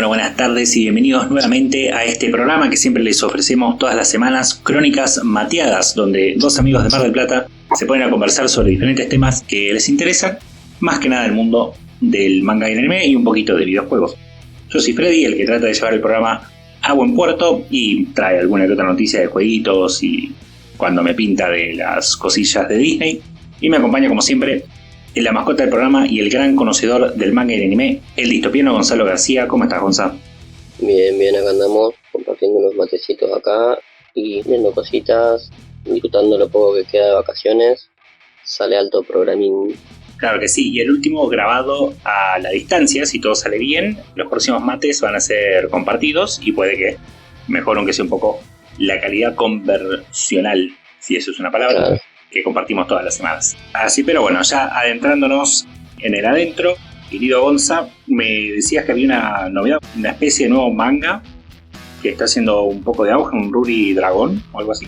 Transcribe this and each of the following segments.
Buenas tardes y bienvenidos nuevamente a este programa que siempre les ofrecemos todas las semanas, Crónicas Mateadas, donde dos amigos de Mar del Plata se ponen a conversar sobre diferentes temas que les interesan, más que nada del mundo del manga y el anime y un poquito de videojuegos. Yo soy Freddy, el que trata de llevar el programa a buen puerto y trae alguna que otra noticia de jueguitos y cuando me pinta de las cosillas de Disney, y me acompaña como siempre la mascota del programa y el gran conocedor del manga y el anime, el distopiano Gonzalo García. ¿Cómo estás, Gonzalo? Bien, acá andamos compartiendo unos matecitos acá y viendo cositas, disfrutando lo poco que queda de vacaciones. Sale alto programín. Claro que sí, y el último grabado a la distancia, si todo sale bien. Los próximos mates van a ser compartidos y puede que mejore aunque sea un poco la calidad conversacional, si eso es una palabra. Claro. Que compartimos todas las semanas. Así, pero bueno, ya adentrándonos en el adentro, querido Gonza, me decías que había una novedad, una especie de nuevo manga que está haciendo un poco de auge, un Ruri Dragón o algo así.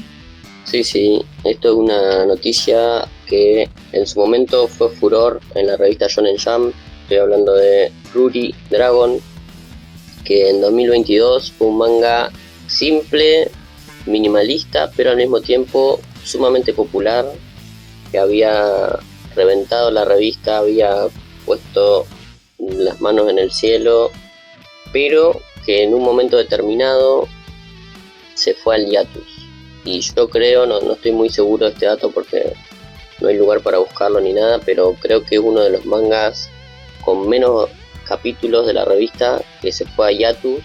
Sí, esto es una noticia que en su momento fue furor en la revista Shonen Jump. Estoy hablando de Ruri Dragon, que en 2022 fue un manga simple, minimalista, pero al mismo tiempo sumamente popular, que había reventado la revista, había puesto las manos en el cielo, pero que en un momento determinado se fue al hiatus. Y yo creo, no estoy muy seguro de este dato porque no hay lugar para buscarlo ni nada, pero creo que es uno de los mangas con menos capítulos de la revista que se fue a hiatus,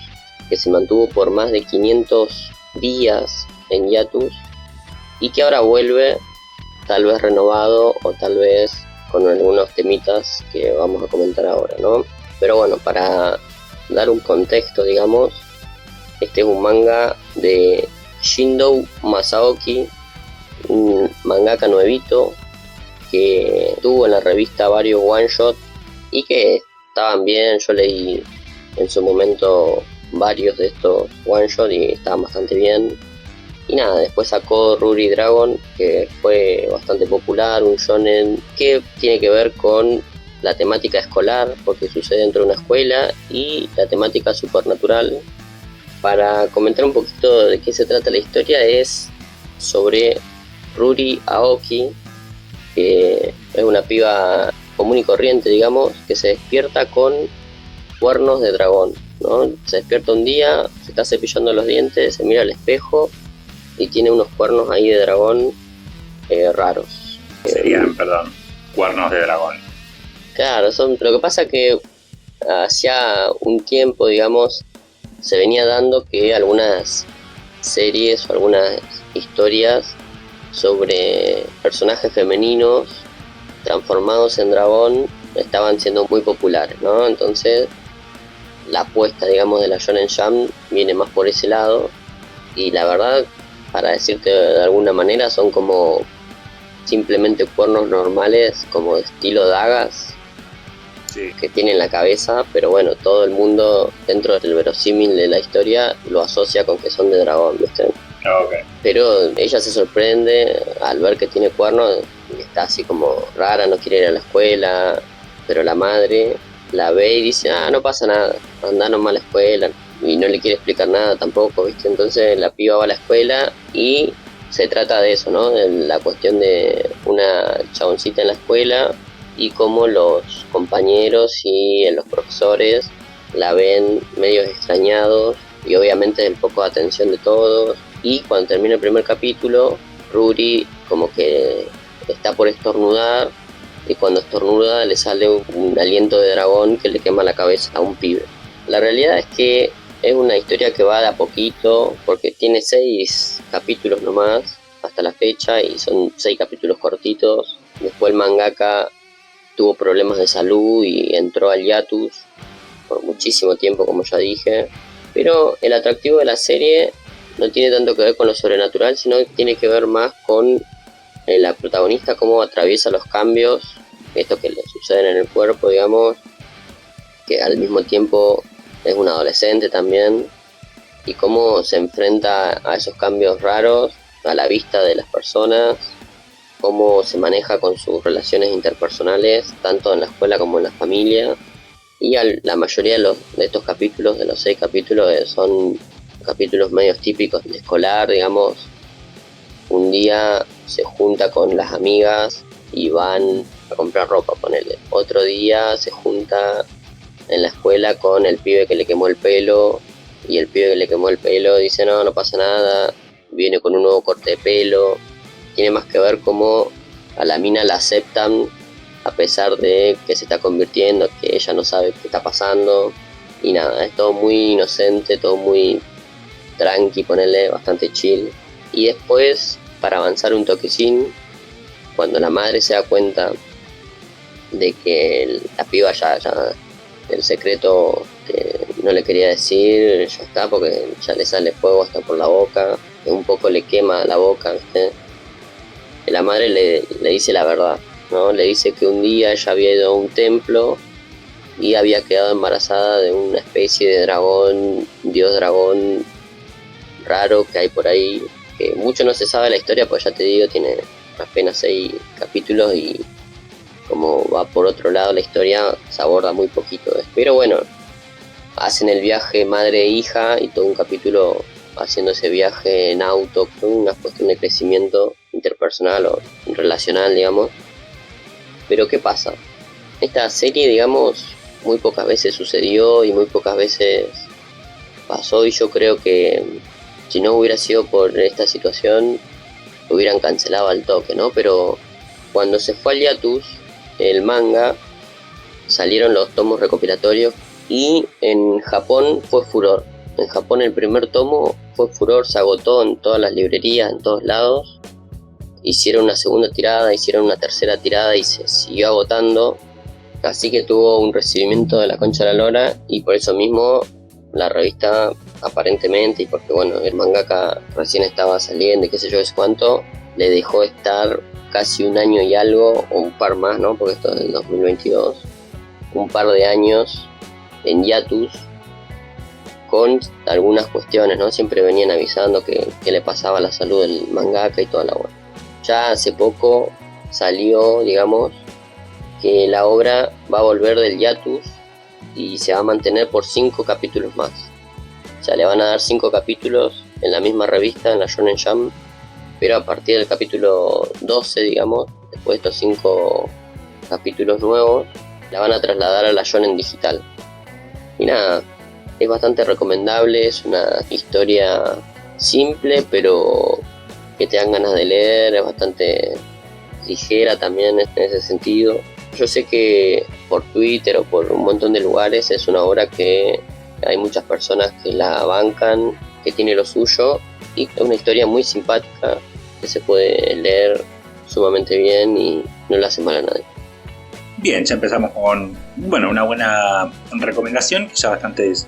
que se mantuvo por más de 500 días en hiatus, y que ahora vuelve, tal vez renovado o tal vez con algunos temitas que vamos a comentar ahora, ¿no? Pero bueno, para dar un contexto, digamos, este es un manga de Shindou Masaoki, un mangaka nuevito que tuvo en la revista varios one-shot y que estaban bien. Yo leí en su momento varios de estos one-shot y estaban bastante bien. Y nada, después sacó Ruri Dragon, que fue bastante popular, un shonen que tiene que ver con la temática escolar, porque sucede dentro de una escuela, y la temática supernatural. Para comentar un poquito de qué se trata la historia, es sobre Ruri Aoki, que es una piba común y corriente, digamos, que se despierta con cuernos de dragón, ¿no? Se despierta un día, se está cepillando los dientes, se mira al espejo y tiene unos cuernos ahí de dragón raros. Serían, cuernos de dragón. Claro, lo que pasa que hacía un tiempo, digamos, se venía dando que algunas series o algunas historias sobre personajes femeninos transformados en dragón estaban siendo muy populares, ¿no? Entonces la apuesta, digamos, de la Shonen Jump viene más por ese lado, y la verdad, para decirte de alguna manera, son como simplemente cuernos normales, como de estilo dagas, sí, que tienen la cabeza, pero bueno, todo el mundo dentro del verosímil de la historia lo asocia con que son de dragón, ¿viste? Okay. Pero ella se sorprende al ver que tiene cuernos, y está así como rara, no quiere ir a la escuela, pero la madre la ve y dice, no pasa nada, anda nomás a la escuela, y no le quiere explicar nada tampoco, ¿viste? Entonces la piba va a la escuela y se trata de eso, ¿no? De la cuestión de una chaboncita en la escuela y cómo los compañeros y los profesores la ven medio extrañados, y obviamente el foco de atención de todos. Y cuando termina el primer capítulo, Ruri como que está por estornudar, y cuando estornuda le sale un aliento de dragón que le quema la cabeza a un pibe. La realidad es que es una historia que va de a poquito, porque tiene 6 capítulos nomás hasta la fecha, y son 6 capítulos cortitos. Después el mangaka tuvo problemas de salud y entró al hiatus por muchísimo tiempo, como ya dije. Pero el atractivo de la serie no tiene tanto que ver con lo sobrenatural, sino que tiene que ver más con la protagonista, cómo atraviesa los cambios, estos que le suceden en el cuerpo, digamos, que al mismo tiempo es una adolescente también, y cómo se enfrenta a esos cambios raros a la vista de las personas, cómo se maneja con sus relaciones interpersonales, tanto en la escuela como en la familia. Y la mayoría de estos capítulos, de los 6 capítulos, son capítulos medios típicos de escolar, digamos. Un día se junta con las amigas y van a comprar ropa, ponele. Otro día se junta en la escuela con el pibe que le quemó el pelo, y el pibe que le quemó el pelo dice no pasa nada, viene con un nuevo corte de pelo. Tiene más que ver cómo a la mina la aceptan a pesar de que se está convirtiendo, que ella no sabe qué está pasando, y nada, es todo muy inocente, todo muy tranqui, ponerle bastante chill. Y después, para avanzar un toquecín, cuando la madre se da cuenta de que la piba ya el secreto que no le quería decir ya está, porque ya le sale fuego hasta por la boca, que un poco le quema la boca, ¿viste? La madre le dice la verdad, ¿no? Le dice que un día ella había ido a un templo y había quedado embarazada de una especie de dragón, dios dragón raro que hay por ahí, que mucho no se sabe la historia, pues ya te digo, tiene apenas 6 capítulos y como va por otro lado la historia se aborda muy poquito. Pero bueno, hacen el viaje madre e hija y todo un capítulo haciendo ese viaje en auto, con una cuestión de crecimiento interpersonal o relacional, digamos. Pero ¿qué pasa? Esta serie, digamos, muy pocas veces sucedió y muy pocas veces pasó, y yo creo que si no hubiera sido por esta situación lo hubieran cancelado al toque, ¿no? Pero cuando se fue al hiatus el manga, salieron los tomos recopilatorios y en Japón fue furor. En Japón el primer tomo fue furor, se agotó en todas las librerías, en todos lados. Hicieron una segunda tirada, hicieron una tercera tirada y se siguió agotando. Así que tuvo un recibimiento de la concha de la lora, y por eso mismo la revista, aparentemente, y porque bueno, el mangaka recién estaba saliendo y qué sé yo, es cuánto, le dejó estar casi un año y algo, o un par más, ¿no? Porque esto es del 2022, un par de años en hiatus con algunas cuestiones, ¿no? Siempre venían avisando que le pasaba a la salud del mangaka y toda la buena. Ya hace poco salió, digamos, que la obra va a volver del hiatus y se va a mantener por 5 capítulos más. O sea, le van a dar 5 capítulos en la misma revista, en la Shonen Jump, pero a partir del capítulo 12, digamos, después de estos 5 capítulos nuevos, la van a trasladar a la Shonen Digital. Y nada, es bastante recomendable, es una historia simple, pero que te dan ganas de leer, es bastante ligera también en ese sentido. Yo sé que por Twitter o por un montón de lugares es una obra que hay muchas personas que la bancan, que tiene lo suyo, y es una historia muy simpática que se puede leer sumamente bien y no le hace mal a nadie. Bien, ya empezamos con una buena recomendación que ya bastantes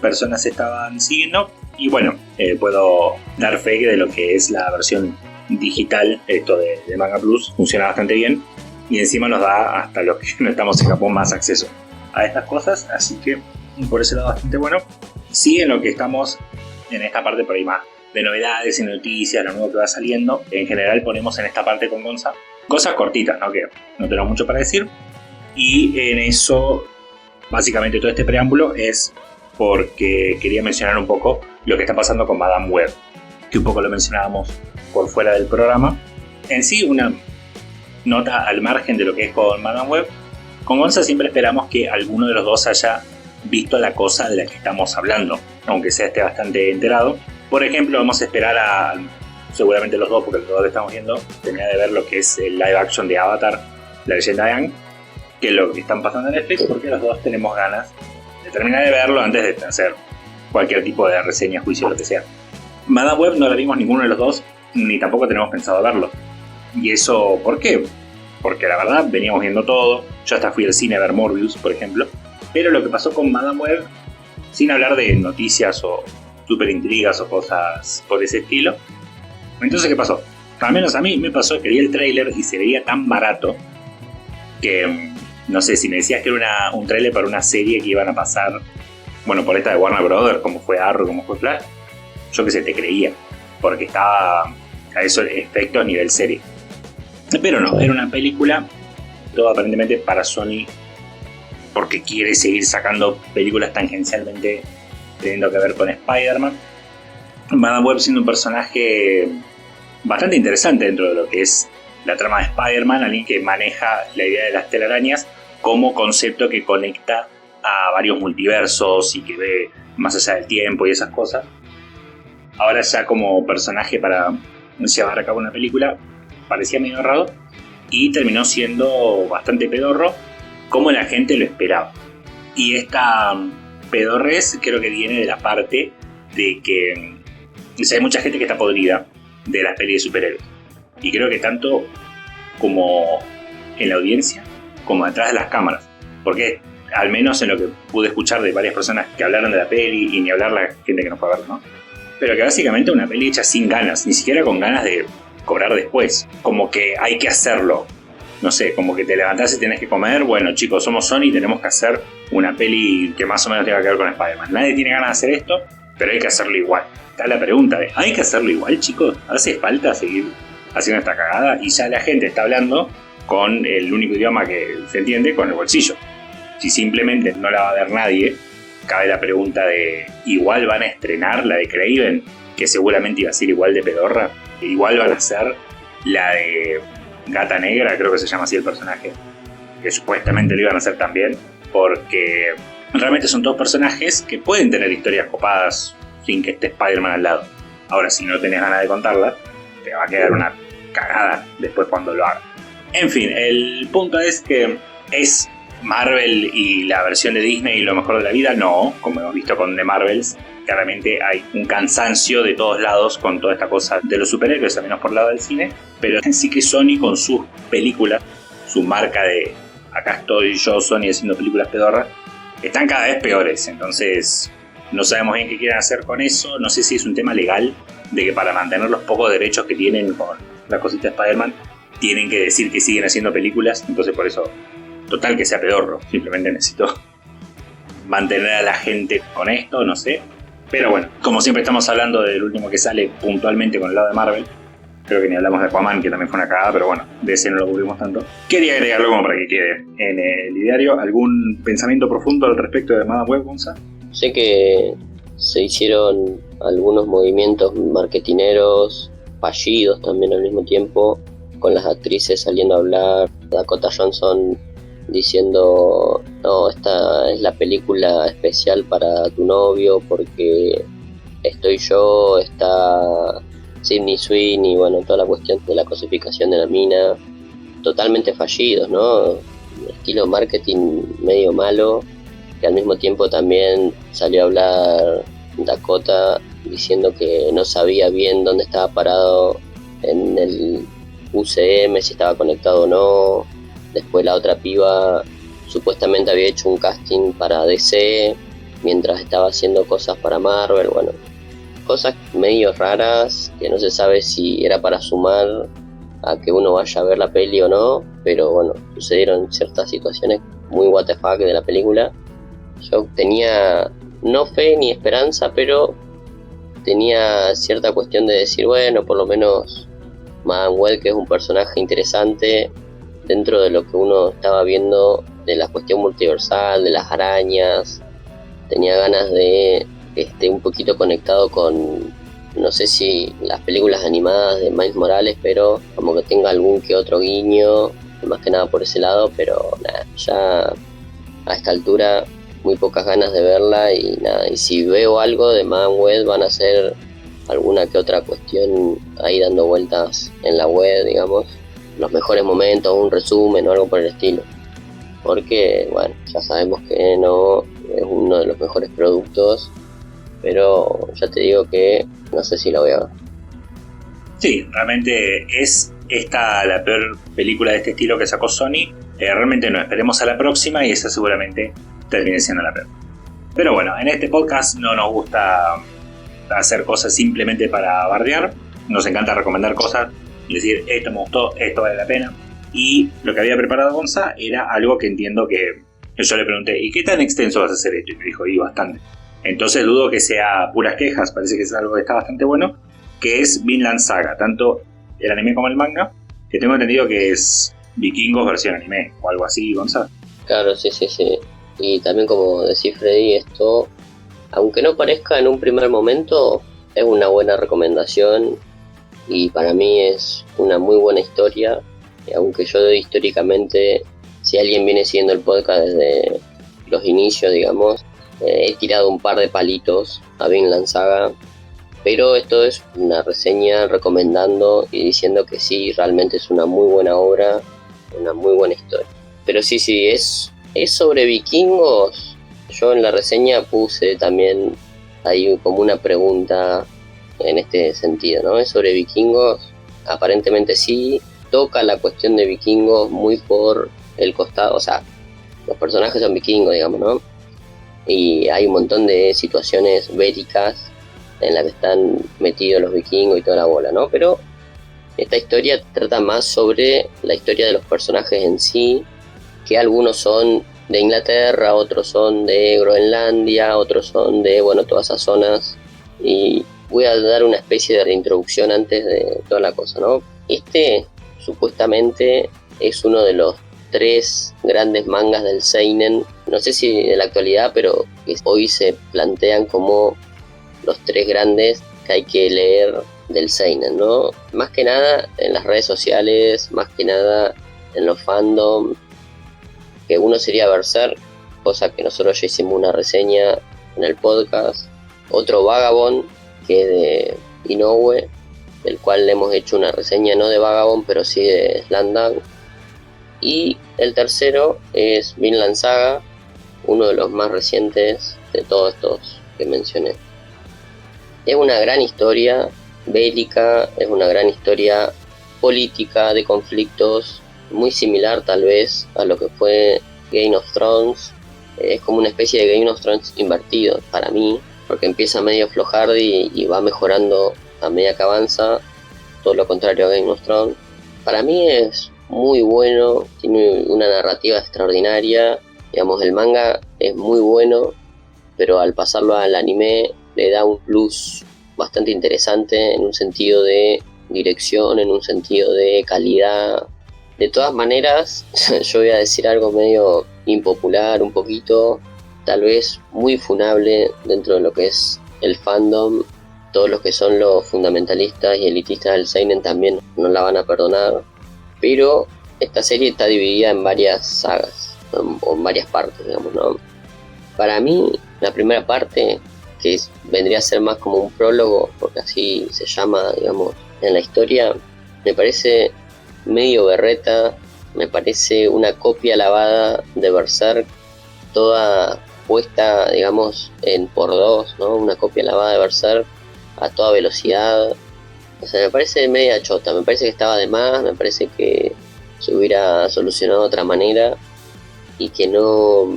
personas estaban siguiendo, y bueno, puedo dar fe de lo que es la versión digital, esto de Manga Plus funciona bastante bien, y encima nos da hasta los que no estamos en Japón más acceso a estas cosas, así que por ese lado bastante bueno. Sí, en lo que estamos en esta parte por ahí más de novedades y noticias, lo nuevo que va saliendo, en general ponemos en esta parte con Gonza cosas cortitas, ¿no? Que no tenemos mucho para decir, y en eso básicamente todo este preámbulo es porque quería mencionar un poco lo que está pasando con Madame Web, que un poco lo mencionábamos por fuera del programa. En sí, una nota al margen de lo que es con Madame Web, con Gonza siempre esperamos que alguno de los dos haya visto la cosa de la que estamos hablando, aunque sea esté bastante enterado. Por ejemplo, vamos a esperar seguramente los dos, porque los dos estamos viendo, terminar de ver lo que es el live action de Avatar, la leyenda de Aang, que es lo que están pasando en Netflix, porque los dos tenemos ganas de terminar de verlo antes de hacer cualquier tipo de reseña, juicio, lo que sea. Madame Web no la vimos ninguno de los dos, ni tampoco tenemos pensado verlo. ¿Y eso por qué? Porque la verdad veníamos viendo todo. Yo hasta fui al cine a ver Morbius, por ejemplo. Pero lo que pasó con Madame Web, sin hablar de noticias o super intrigas o cosas por ese estilo. Entonces, ¿qué pasó? Al menos a mí me pasó que vi el tráiler y se veía tan barato que, no sé, si me decías que era un tráiler para una serie que iban a pasar bueno, por esta de Warner Brothers, como fue Arrow, como fue Flash, yo que sé, te creía, porque estaba a esos efectos nivel serie. Pero no, era una película, todo aparentemente para Sony, porque quiere seguir sacando películas tangencialmente teniendo que ver con Spider-Man. Madame Web siendo un personaje bastante interesante dentro de lo que es la trama de Spider-Man, alguien que maneja la idea de las telarañas como concepto que conecta a varios multiversos y que ve más allá del tiempo y esas cosas. Ahora ya como personaje para llevar a cabo una película parecía medio errado y terminó siendo bastante pedorro como la gente lo esperaba. Y esta pedorrez creo que viene de la parte de que hay mucha gente que está podrida de las pelis de superhéroes. Y creo que tanto como en la audiencia como detrás de las cámaras. Porque al menos en lo que pude escuchar de varias personas que hablaron de la peli, y ni hablar la gente que no fue a verla, ¿no? Pero que básicamente una peli hecha sin ganas, ni siquiera con ganas de cobrar después. Como que hay que hacerlo. No sé, como que te levantás y tenés que comer. Bueno, chicos, somos Sony, tenemos que hacer una peli que más o menos tenga que ver con Spider-Man. Nadie tiene ganas de hacer esto, pero hay que hacerlo igual. Está la pregunta de, ¿hay que hacerlo igual, chicos? ¿Hace falta seguir haciendo esta cagada? Y ya la gente está hablando con el único idioma que se entiende, con el bolsillo. Si simplemente no la va a ver nadie, cabe la pregunta de, ¿igual van a estrenar la de Kraven? Que seguramente iba a ser igual de pedorra. Igual van a hacer la de Gata Negra, creo que se llama así el personaje, que supuestamente lo iban a hacer también, porque realmente son dos personajes que pueden tener historias copadas sin que esté Spider-Man al lado. Ahora, si no tenés ganas de contarla, te va a quedar una cagada después cuando lo hagas. En fin, el punto es que es Marvel y la versión de Disney lo mejor de la vida. No, como hemos visto con The Marvels, claramente hay un cansancio de todos lados con toda esta cosa de los superhéroes, al menos por el lado del cine. Pero sí que Sony con sus películas, su marca de acá estoy yo, Sony, haciendo películas pedorras, están cada vez peores. Entonces no sabemos bien qué quieren hacer con eso. No sé si es un tema legal de que para mantener los pocos derechos que tienen con la cosita de Spider-Man tienen que decir que siguen haciendo películas. Entonces por eso, total que sea pedorro, simplemente necesito mantener a la gente con esto, no sé. Pero bueno, como siempre estamos hablando del último que sale puntualmente con el lado de Marvel. Creo que ni hablamos de Aquaman, que también fue una cagada, pero bueno, de ese no lo cubrimos tanto. Quería agregarlo como para que quede en el ideario. ¿Algún pensamiento profundo al respecto de Madame Web, Gonza? Sé que se hicieron algunos movimientos marketineros fallidos también al mismo tiempo, con las actrices saliendo a hablar, Dakota Johnson diciendo, no, esta es la película especial para tu novio porque estoy yo, está Sydney Sweeney y bueno, toda la cuestión de la cosificación de la mina, totalmente fallidos, ¿no? Estilo marketing medio malo, que al mismo tiempo también salió a hablar Dakota diciendo que no sabía bien dónde estaba parado en el UCM, si estaba conectado o no. Después la otra piba supuestamente había hecho un casting para DC mientras estaba haciendo cosas para Marvel, bueno, cosas medio raras que no se sabe si era para sumar a que uno vaya a ver la peli o no, pero bueno, sucedieron ciertas situaciones muy what the fuck de la película. Yo tenía no fe ni esperanza, pero tenía cierta cuestión de decir, bueno, por lo menos Madame Web, que es un personaje interesante dentro de lo que uno estaba viendo de la cuestión multiversal, de las arañas. Tenía ganas de un poquito conectado con, no sé si las películas animadas de Miles Morales, pero como que tenga algún que otro guiño, más que nada por ese lado, pero nada, ya a esta altura muy pocas ganas de verla y nada, y si veo algo de Madame Web van a ser alguna que otra cuestión ahí dando vueltas en la web, digamos, los mejores momentos, un resumen o algo por el estilo, porque bueno, ya sabemos que no es uno de los mejores productos, pero ya te digo que no sé si la voy a ver. Sí, realmente es esta la peor película de este estilo que sacó Sony. Realmente no, esperemos a la próxima y esa seguramente termine siendo la peor. Pero bueno, en este podcast no nos gusta hacer cosas simplemente para bardear. Nos encanta recomendar cosas y decir, esto me gustó, esto vale la pena. Y lo que había preparado Gonza era algo que entiendo que Y yo le pregunté, ¿y qué tan extenso vas a hacer esto? Y me dijo, y bastante. Entonces dudo que sea puras quejas, parece que es algo que está bastante bueno, que es Vinland Saga, tanto el anime como el manga, que tengo entendido que es Vikingos versión anime, o algo así, Gonzalo. Claro, sí. Y también como decía Freddy, esto, aunque no parezca en un primer momento, es una buena recomendación y para mí es una muy buena historia. Y aunque yo históricamente, si alguien viene siguiendo el podcast desde los inicios, digamos, he tirado un par de palitos a Vinland Saga, pero esto es una reseña recomendando y diciendo que sí, realmente es una muy buena obra, una muy buena historia. Pero sí, es sobre vikingos. Yo en la reseña puse también ahí como una pregunta en este sentido, ¿no? ¿Es sobre vikingos? Aparentemente sí, toca la cuestión de vikingos muy por el costado, o sea, los personajes son vikingos, digamos, ¿no? Y hay un montón de situaciones bélicas en las que están metidos los vikingos y toda la bola, ¿no? Pero esta historia trata más sobre la historia de los personajes en sí, que algunos son de Inglaterra, otros son de Groenlandia, otros son de, bueno, todas esas zonas. Y voy a dar una especie de introducción antes de toda la cosa, ¿no? Este supuestamente es uno de los 3 grandes mangas del seinen, no sé si de la actualidad, pero que hoy se plantean como los 3 grandes que hay que leer del seinen, ¿no? Más que nada en las redes sociales, más que nada en los fandom, que uno sería Berserk, cosa que nosotros ya hicimos una reseña en el podcast, otro Vagabond, que es de Inoue, del cual le hemos hecho una reseña no de Vagabond, pero sí de Slandang, y el tercero es Vinland Saga, uno de los más recientes de todos estos que mencioné. Es una gran historia bélica, es una gran historia política de conflictos, muy similar tal vez a lo que fue Game of Thrones. Es como una especie de Game of Thrones invertido para mí, porque empieza medio flojardi y va mejorando a medida que avanza, todo lo contrario a Game of Thrones. Para mí es muy bueno, tiene una narrativa extraordinaria, digamos, el manga es muy bueno, pero al pasarlo al anime le da un plus bastante interesante en un sentido de dirección, en un sentido de calidad. De todas maneras, yo voy a decir algo medio impopular, un poquito, tal vez muy funable dentro de lo que es el fandom. Todos los que son los fundamentalistas y elitistas del seinen también no la van a perdonar. Pero esta serie está dividida en varias sagas, o en varias partes, digamos, ¿no? Para mí, la primera parte, que vendría a ser más como un prólogo, porque así se llama, digamos, en la historia, me parece medio berreta, me parece una copia lavada de Berserk, toda puesta, digamos, en por 2, ¿no? Una copia lavada de Berserk a toda velocidad. O sea, me parece media chota, me parece que estaba de más, me parece que se hubiera solucionado de otra manera y que no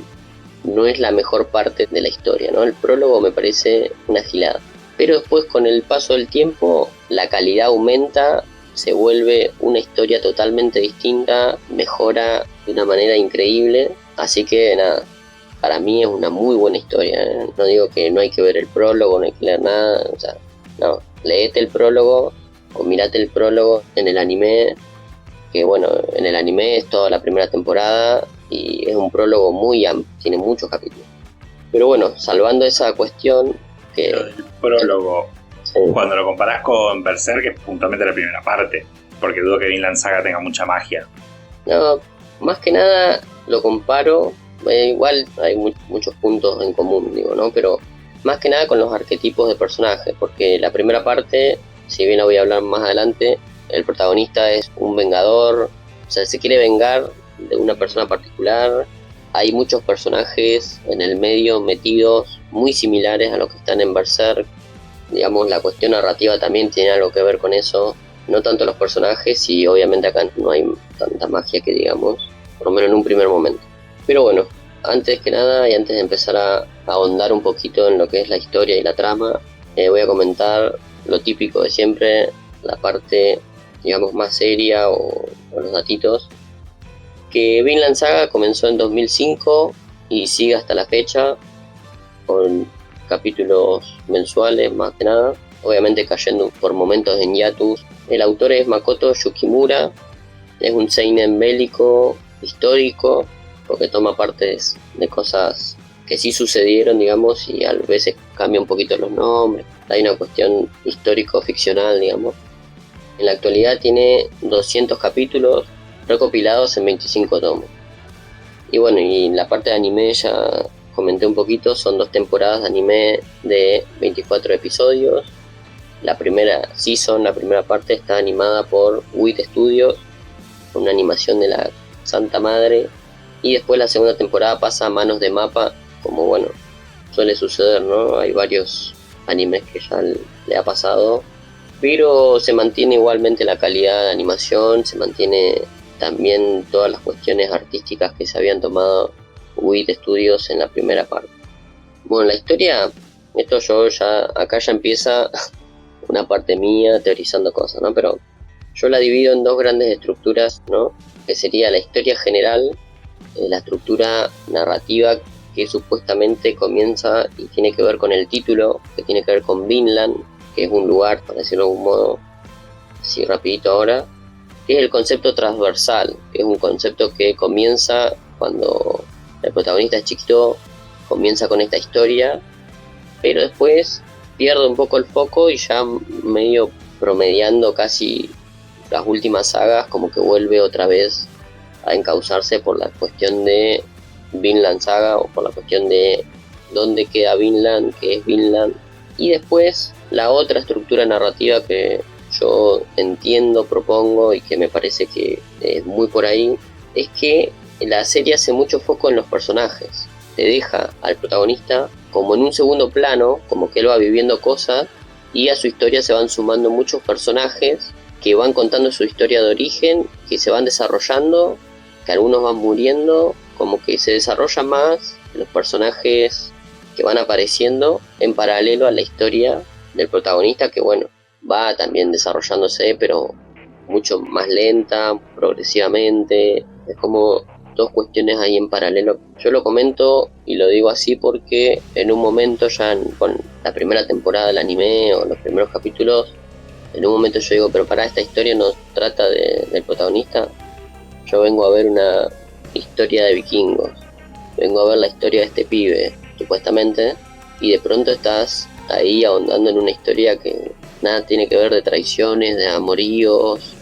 es la mejor parte de la historia, ¿no? El prólogo me parece una gilada. Pero después, con el paso del tiempo, la calidad aumenta, se vuelve una historia totalmente distinta, mejora de una manera increíble. Así que nada, para mí es una muy buena historia, ¿eh? No digo que no hay que ver el prólogo, no hay que leer nada, o sea, no, leete el prólogo o mirate el prólogo en el anime, que bueno, en el anime es toda la primera temporada y es un prólogo muy amplio, tiene muchos capítulos. Pero bueno, salvando esa cuestión que... Pero el prólogo, sí, cuando lo comparás con Berserk, es puntualmente la primera parte, porque dudo que Vinland Saga tenga mucha magia. no, más que nada lo comparo, igual hay muchos puntos en común, digo, ¿no? Pero más que nada con los arquetipos de personajes, porque la primera parte, si bien la voy a hablar más adelante, el protagonista es un vengador, o sea, se quiere vengar de una persona particular. Hay muchos personajes en el medio metidos muy similares a los que están en Berserk. Digamos, la cuestión narrativa también tiene algo que ver con eso. No tanto los personajes, y obviamente acá no hay tanta magia que digamos, por lo menos en un primer momento. Pero bueno, antes que nada y antes de empezar a ahondar un poquito en lo que es la historia y la trama, voy a comentar lo típico de siempre, la parte, digamos, más seria o los datitos. Que Vinland Saga comenzó en 2005, y sigue hasta la fecha con capítulos mensuales más que nada, obviamente cayendo por momentos en hiatus. El autor es Makoto Yukimura, es un seinen bélico histórico porque toma partes de cosas que sí sucedieron, digamos, y a veces cambia un poquito los nombres. Hay una cuestión histórico-ficcional, digamos. En la actualidad tiene 200 capítulos recopilados en 25 tomos. Y bueno, y la parte de anime ya comenté un poquito, son 2 temporadas de anime de 24 episodios. La primera season, la primera parte, está animada por WIT Studios, una animación de la Santa Madre. Y después la segunda temporada pasa a manos de MAPPA, como bueno, suele suceder, ¿no? Hay varios animes que ya le ha pasado, pero se mantiene igualmente la calidad de animación, se mantiene también todas las cuestiones artísticas que se habían tomado WIT Studios en la primera parte. Bueno, la historia, esto acá ya empieza una parte mía teorizando cosas, ¿no? Pero yo la divido en 2 grandes estructuras, ¿no? Que sería la historia general, la estructura narrativa que supuestamente comienza y tiene que ver con el título, que tiene que ver con Vinland, que es un lugar, para decirlo de algún modo, así rapidito ahora, que es el concepto transversal, que es un concepto que comienza cuando el protagonista es chiquito, comienza con esta historia, pero después pierde un poco el foco y ya medio promediando casi las últimas sagas, como que vuelve otra vez a encauzarse por la cuestión de Vinland Saga o por la cuestión de dónde queda Vinland, qué es Vinland. Y después la otra estructura narrativa que yo entiendo, propongo y que me parece que es muy por ahí, es que la serie hace mucho foco en los personajes. Te deja al protagonista como en un segundo plano, como que él va viviendo cosas y a su historia se van sumando muchos personajes que van contando su historia de origen, que se van desarrollando, que algunos van muriendo, como que se desarrolla más los personajes que van apareciendo en paralelo a la historia del protagonista, que bueno, va también desarrollándose, pero mucho más lenta, progresivamente. Es como 2 cuestiones ahí en paralelo. Yo lo comento y lo digo así porque en un momento ya con la primera temporada del anime o los primeros capítulos, en un momento yo digo, pero para esta historia no trata del protagonista. Yo vengo a ver una historia de vikingos, vengo a ver la historia de este pibe, supuestamente, y de pronto estás ahí ahondando en una historia que nada tiene que ver de traiciones, de amoríos,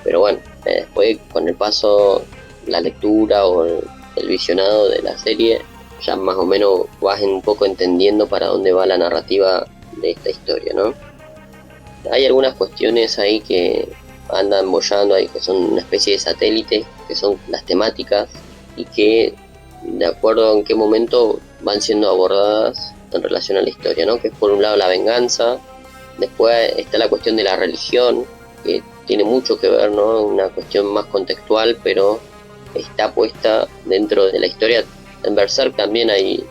pero bueno, después con el paso, la lectura o el visionado de la serie, ya más o menos vas un poco entendiendo para dónde va la narrativa de esta historia, ¿no? Hay algunas cuestiones ahí que andan bollando ahí, que son una especie de satélite, que son las temáticas y que de acuerdo a en qué momento van siendo abordadas en relación a la historia, ¿no? Que es por un lado la venganza, después está la cuestión de la religión, que tiene mucho que ver, ¿no? Una cuestión más contextual, pero está puesta dentro de la historia. En Berserk también hay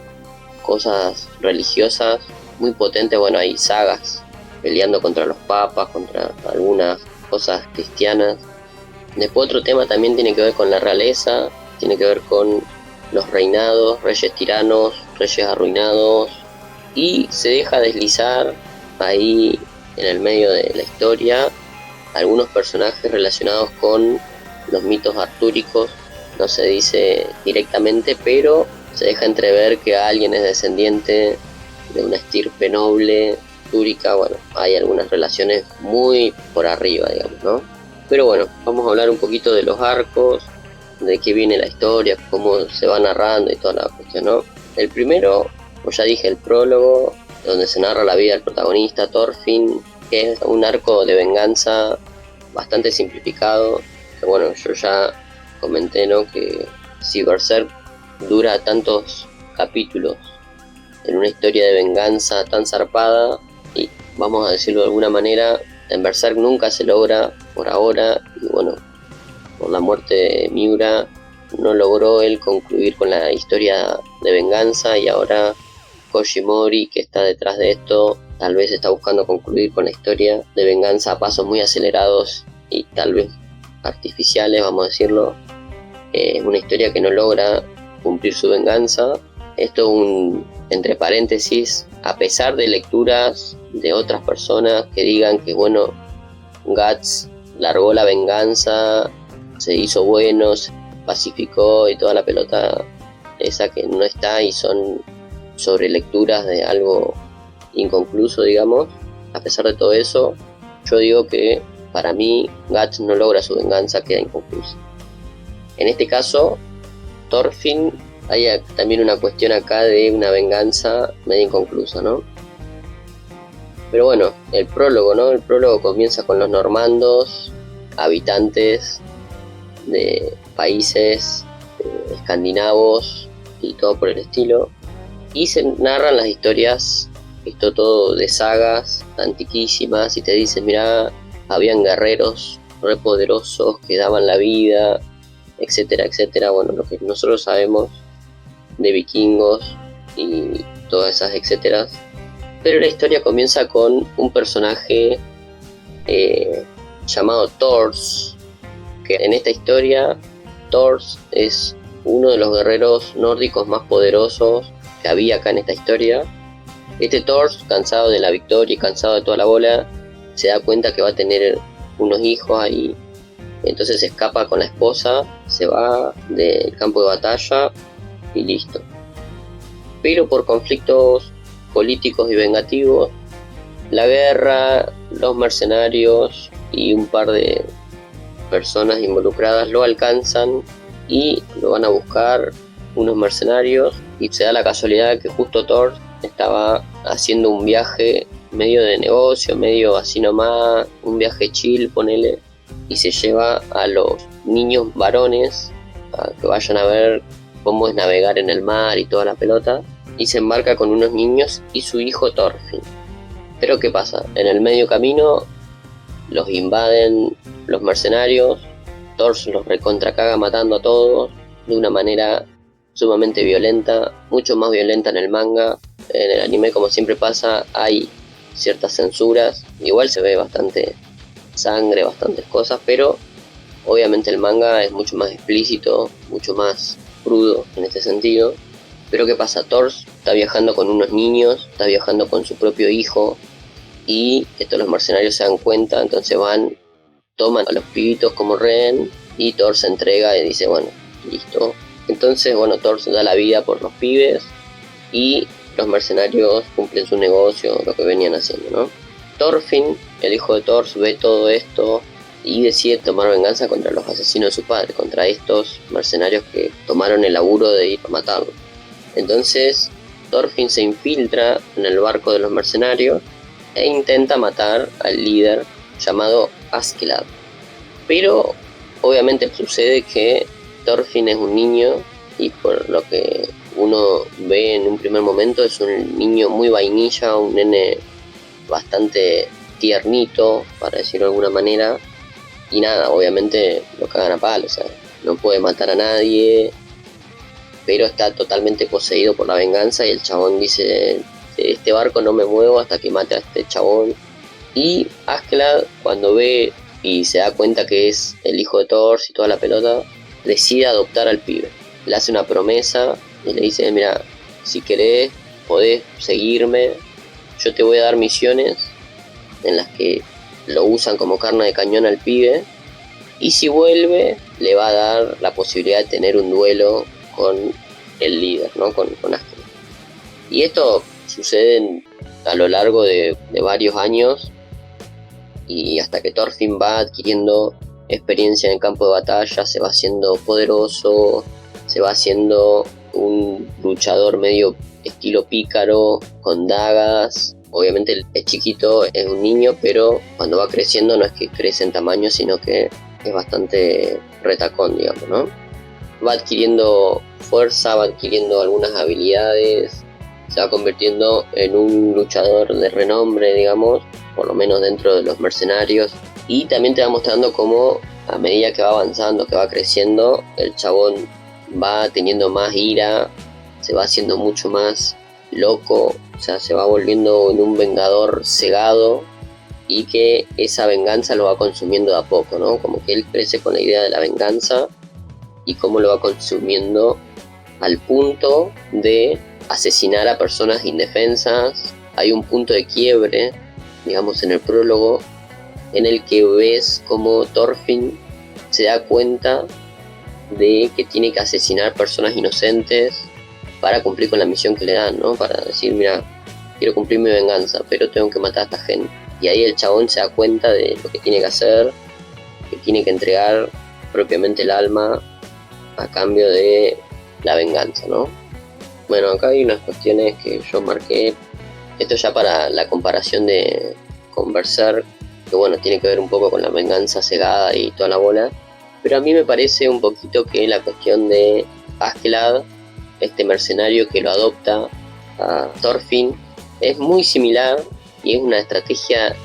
cosas religiosas muy potentes, bueno, hay sagas peleando contra los papas, contra algunas cosas cristianas. Después otro tema también tiene que ver con la realeza, tiene que ver con los reinados, reyes tiranos, reyes arruinados, y se deja deslizar ahí en el medio de la historia algunos personajes relacionados con los mitos artúricos. No se dice directamente, pero se deja entrever que alguien es descendiente de una estirpe noble artúrica. Bueno, hay algunas relaciones muy por arriba, digamos, ¿no? Pero bueno, vamos a hablar un poquito de los arcos, de qué viene la historia, cómo se va narrando y toda la cuestión, ¿no? El primero, como ya dije, el prólogo, donde se narra la vida del protagonista, Thorfinn, que es un arco de venganza bastante simplificado, que bueno, yo ya comenté, ¿no? Que si Berserk dura tantos capítulos en una historia de venganza tan zarpada, y vamos a decirlo de alguna manera, en Berserk nunca se logra por ahora, y bueno, por la muerte de Miura no logró él concluir con la historia de venganza, y ahora Koji Mori, que está detrás de esto, tal vez está buscando concluir con la historia de venganza a pasos muy acelerados y tal vez artificiales, vamos a decirlo. Una historia que no logra cumplir su venganza. Esto entre paréntesis, a pesar de lecturas de otras personas que digan que bueno, Guts largó la venganza, se hizo bueno, se pacificó y toda la pelota esa que no está, y son sobre lecturas de algo inconcluso, digamos. A pesar de todo eso, yo digo que para mí Guts no logra su venganza, queda inconclusa. En este caso, Thorfinn, hay también una cuestión acá de una venganza medio inconclusa, ¿no? Pero bueno, el prólogo, ¿no? El prólogo comienza con los normandos, habitantes de países escandinavos y todo por el estilo, y se narran las historias, esto todo de sagas antiquísimas, y te dicen, mirá, habían guerreros re poderosos que daban la vida, etcétera, etcétera. Bueno, lo que nosotros sabemos de vikingos y todas esas etcéteras. Pero la historia comienza con un personaje llamado Thors, que en esta historia Thors es uno de los guerreros nórdicos más poderosos que había acá en esta historia. Este Thors, cansado de la victoria y cansado de toda la bola, se da cuenta que va a tener unos hijos ahí. Entonces se escapa con la esposa, se va del campo de batalla y listo. Pero por conflictos políticos y vengativos, la guerra, los mercenarios y un par de personas involucradas lo alcanzan y lo van a buscar unos mercenarios, y se da la casualidad que justo Thor estaba haciendo un viaje medio de negocio, medio así nomás, un viaje chill, ponele, y se lleva a los niños varones a que vayan a ver cómo es navegar en el mar y toda la pelota, y se embarca con unos niños y su hijo Thorfinn. Pero ¿qué pasa? En el medio camino los invaden los mercenarios, Thor los recontracaga matando a todos de una manera sumamente violenta, mucho más violenta en el manga. En el anime, como siempre pasa, hay ciertas censuras, igual se ve bastante sangre, bastantes cosas, pero obviamente el manga es mucho más explícito, mucho más crudo en este sentido. Pero ¿qué pasa? Thor está viajando con unos niños, está viajando con su propio hijo, y estos los mercenarios se dan cuenta, entonces van, toman a los pibitos como rehén, y Thor se entrega y dice, bueno, listo. Entonces, bueno, Thor da la vida por los pibes, y los mercenarios cumplen su negocio, lo que venían haciendo, ¿no? Thorfinn, el hijo de Thor, ve todo esto y decide tomar venganza contra los asesinos de su padre, contra estos mercenarios que tomaron el laburo de ir a matarlo. Entonces Thorfinn se infiltra en el barco de los mercenarios e intenta matar al líder llamado Askeladd. Pero obviamente sucede que Thorfinn es un niño, y por lo que uno ve en un primer momento es un niño muy vainilla, un nene bastante tiernito, para decirlo de alguna manera, y nada, obviamente lo cagan a palos, o sea, no puede matar a nadie, pero está totalmente poseído por la venganza, y el chabón dice, de este barco no me muevo hasta que mate a este chabón. Y Askeladd, cuando ve y se da cuenta que es el hijo de Thor y toda la pelota, decide adoptar al pibe. Le hace una promesa y le dice, mira, si querés podés seguirme, yo te voy a dar misiones en las que lo usan como carne de cañón al pibe, y si vuelve le va a dar la posibilidad de tener un duelo con el líder, ¿no? con Askeladd. Y esto sucede a lo largo de varios años, y hasta que Thorfinn va adquiriendo experiencia en el campo de batalla, se va haciendo poderoso, se va haciendo un luchador medio estilo pícaro, con dagas. Obviamente es chiquito, es un niño, pero cuando va creciendo no es que crece en tamaño, sino que es bastante retacón, digamos, ¿no? Va adquiriendo fuerza, va adquiriendo algunas habilidades, se va convirtiendo en un luchador de renombre, digamos, por lo menos dentro de los mercenarios. Y también te va mostrando cómo a medida que va avanzando, que va creciendo, el chabón va teniendo más ira, se va haciendo mucho más loco, o sea, se va volviendo en un vengador cegado, y que esa venganza lo va consumiendo de a poco, ¿no? Como que él crece con la idea de la venganza y cómo lo va consumiendo al punto de asesinar a personas indefensas. Hay un punto de quiebre, digamos, en el prólogo, en el que ves como Thorfinn se da cuenta de que tiene que asesinar personas inocentes para cumplir con la misión que le dan, ¿no? Para decir, mira, quiero cumplir mi venganza, pero tengo que matar a esta gente. Y ahí el chabón se da cuenta de lo que tiene que hacer, que tiene que entregar propiamente el alma a cambio de la venganza, ¿no? Bueno, acá hay unas cuestiones que yo marqué. Esto ya para la comparación de con Berserk, que bueno, tiene que ver un poco con la venganza cegada y toda la bola. Pero a mí me parece un poquito que la cuestión de Askeladd, este mercenario que lo adopta a Thorfinn, es muy similar y es una estrategia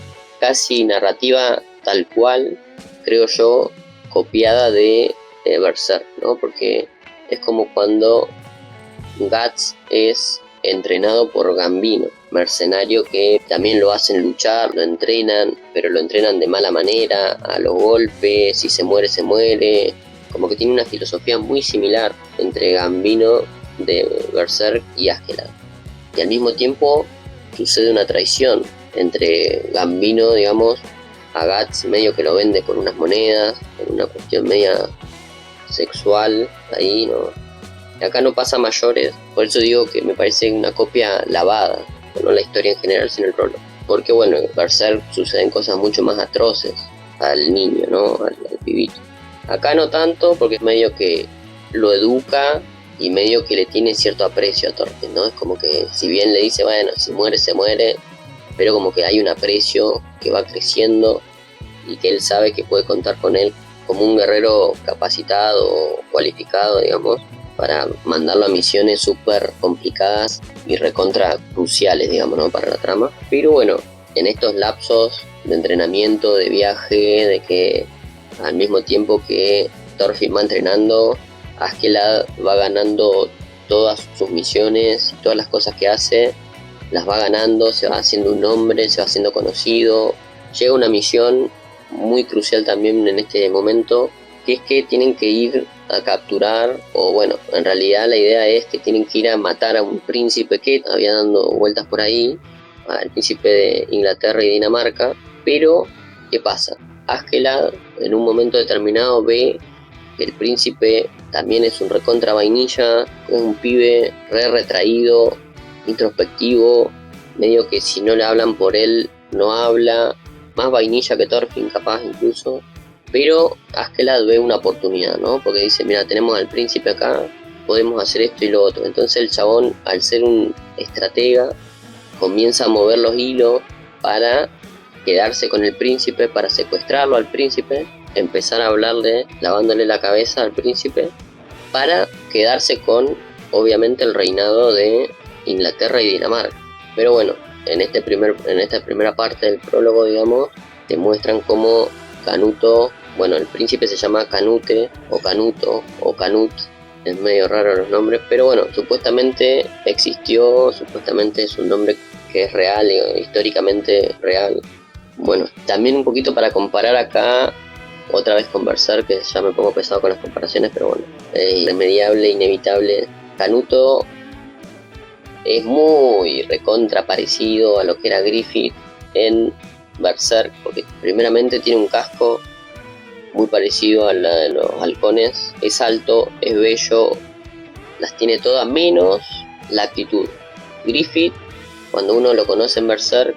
casi narrativa tal cual, creo yo, copiada de Berserk, ¿no? Porque es como cuando Guts es entrenado por Gambino, mercenario que también lo hacen luchar, lo entrenan, pero lo entrenan de mala manera, a los golpes, si se muere, se muere. Como que tiene una filosofía muy similar entre Gambino de Berserk y Askeladd. Y al mismo tiempo sucede una traición entre Gambino, digamos, a Guts medio que lo vende por unas monedas, por una cuestión media sexual, ahí, ¿no? Y acá no pasa mayores, por eso digo que me parece una copia lavada, no la historia en general, sino el prólogo. Porque bueno, en Berserk suceden cosas mucho más atroces al niño, ¿no? Al pibito. Acá no tanto, porque es medio que lo educa y medio que le tiene cierto aprecio a Thorfinn, ¿no? Es como que si bien le dice, bueno, si muere, se muere, pero como que hay un aprecio que va creciendo y que él sabe que puede contar con él como un guerrero capacitado, cualificado, digamos, para mandarlo a misiones súper complicadas y recontra cruciales, digamos, ¿no? Para la trama. Pero bueno, en estos lapsos de entrenamiento, de viaje, de que al mismo tiempo que Thorfinn va entrenando, Askeladd va ganando todas sus misiones, todas las cosas que hace, las va ganando, se va haciendo un nombre, se va haciendo conocido. Llega una misión muy crucial también en este momento, que es que tienen que ir a capturar, o bueno, en realidad la idea es que tienen que ir a matar a un príncipe que había dando vueltas por ahí, al príncipe de Inglaterra y Dinamarca. Pero, ¿qué pasa? Askeladd en un momento determinado ve que el príncipe también es un recontra vainilla, es un pibe retraído, introspectivo, medio que si no le hablan por él, no habla, más vainilla que Thorfinn capaz incluso. Pero Askeladd ve una oportunidad, ¿no? Porque dice, mira, tenemos al príncipe acá, podemos hacer esto y lo otro. Entonces el chabón, al ser un estratega, comienza a mover los hilos para quedarse con el príncipe, para secuestrarlo al príncipe, empezar a hablarle, lavándole la cabeza al príncipe, para quedarse con, obviamente, el reinado de Inglaterra y Dinamarca. Pero bueno, en esta primera parte del prólogo, digamos, te muestran cómo Canuto, bueno, el príncipe se llama Canute, o Canuto, o Canut, es medio raro los nombres, pero bueno, supuestamente existió, supuestamente es un nombre que es real, históricamente real. Bueno, también un poquito para comparar acá, otra vez con Berserk, que ya me pongo pesado con las comparaciones, pero bueno, es irremediable, inevitable. Canuto es muy recontra parecido a lo que era Griffith en Berserk, porque primeramente tiene un casco muy parecido a la de los halcones, es alto, es bello, las tiene todas menos la actitud. Griffith, cuando uno lo conoce en Berserk,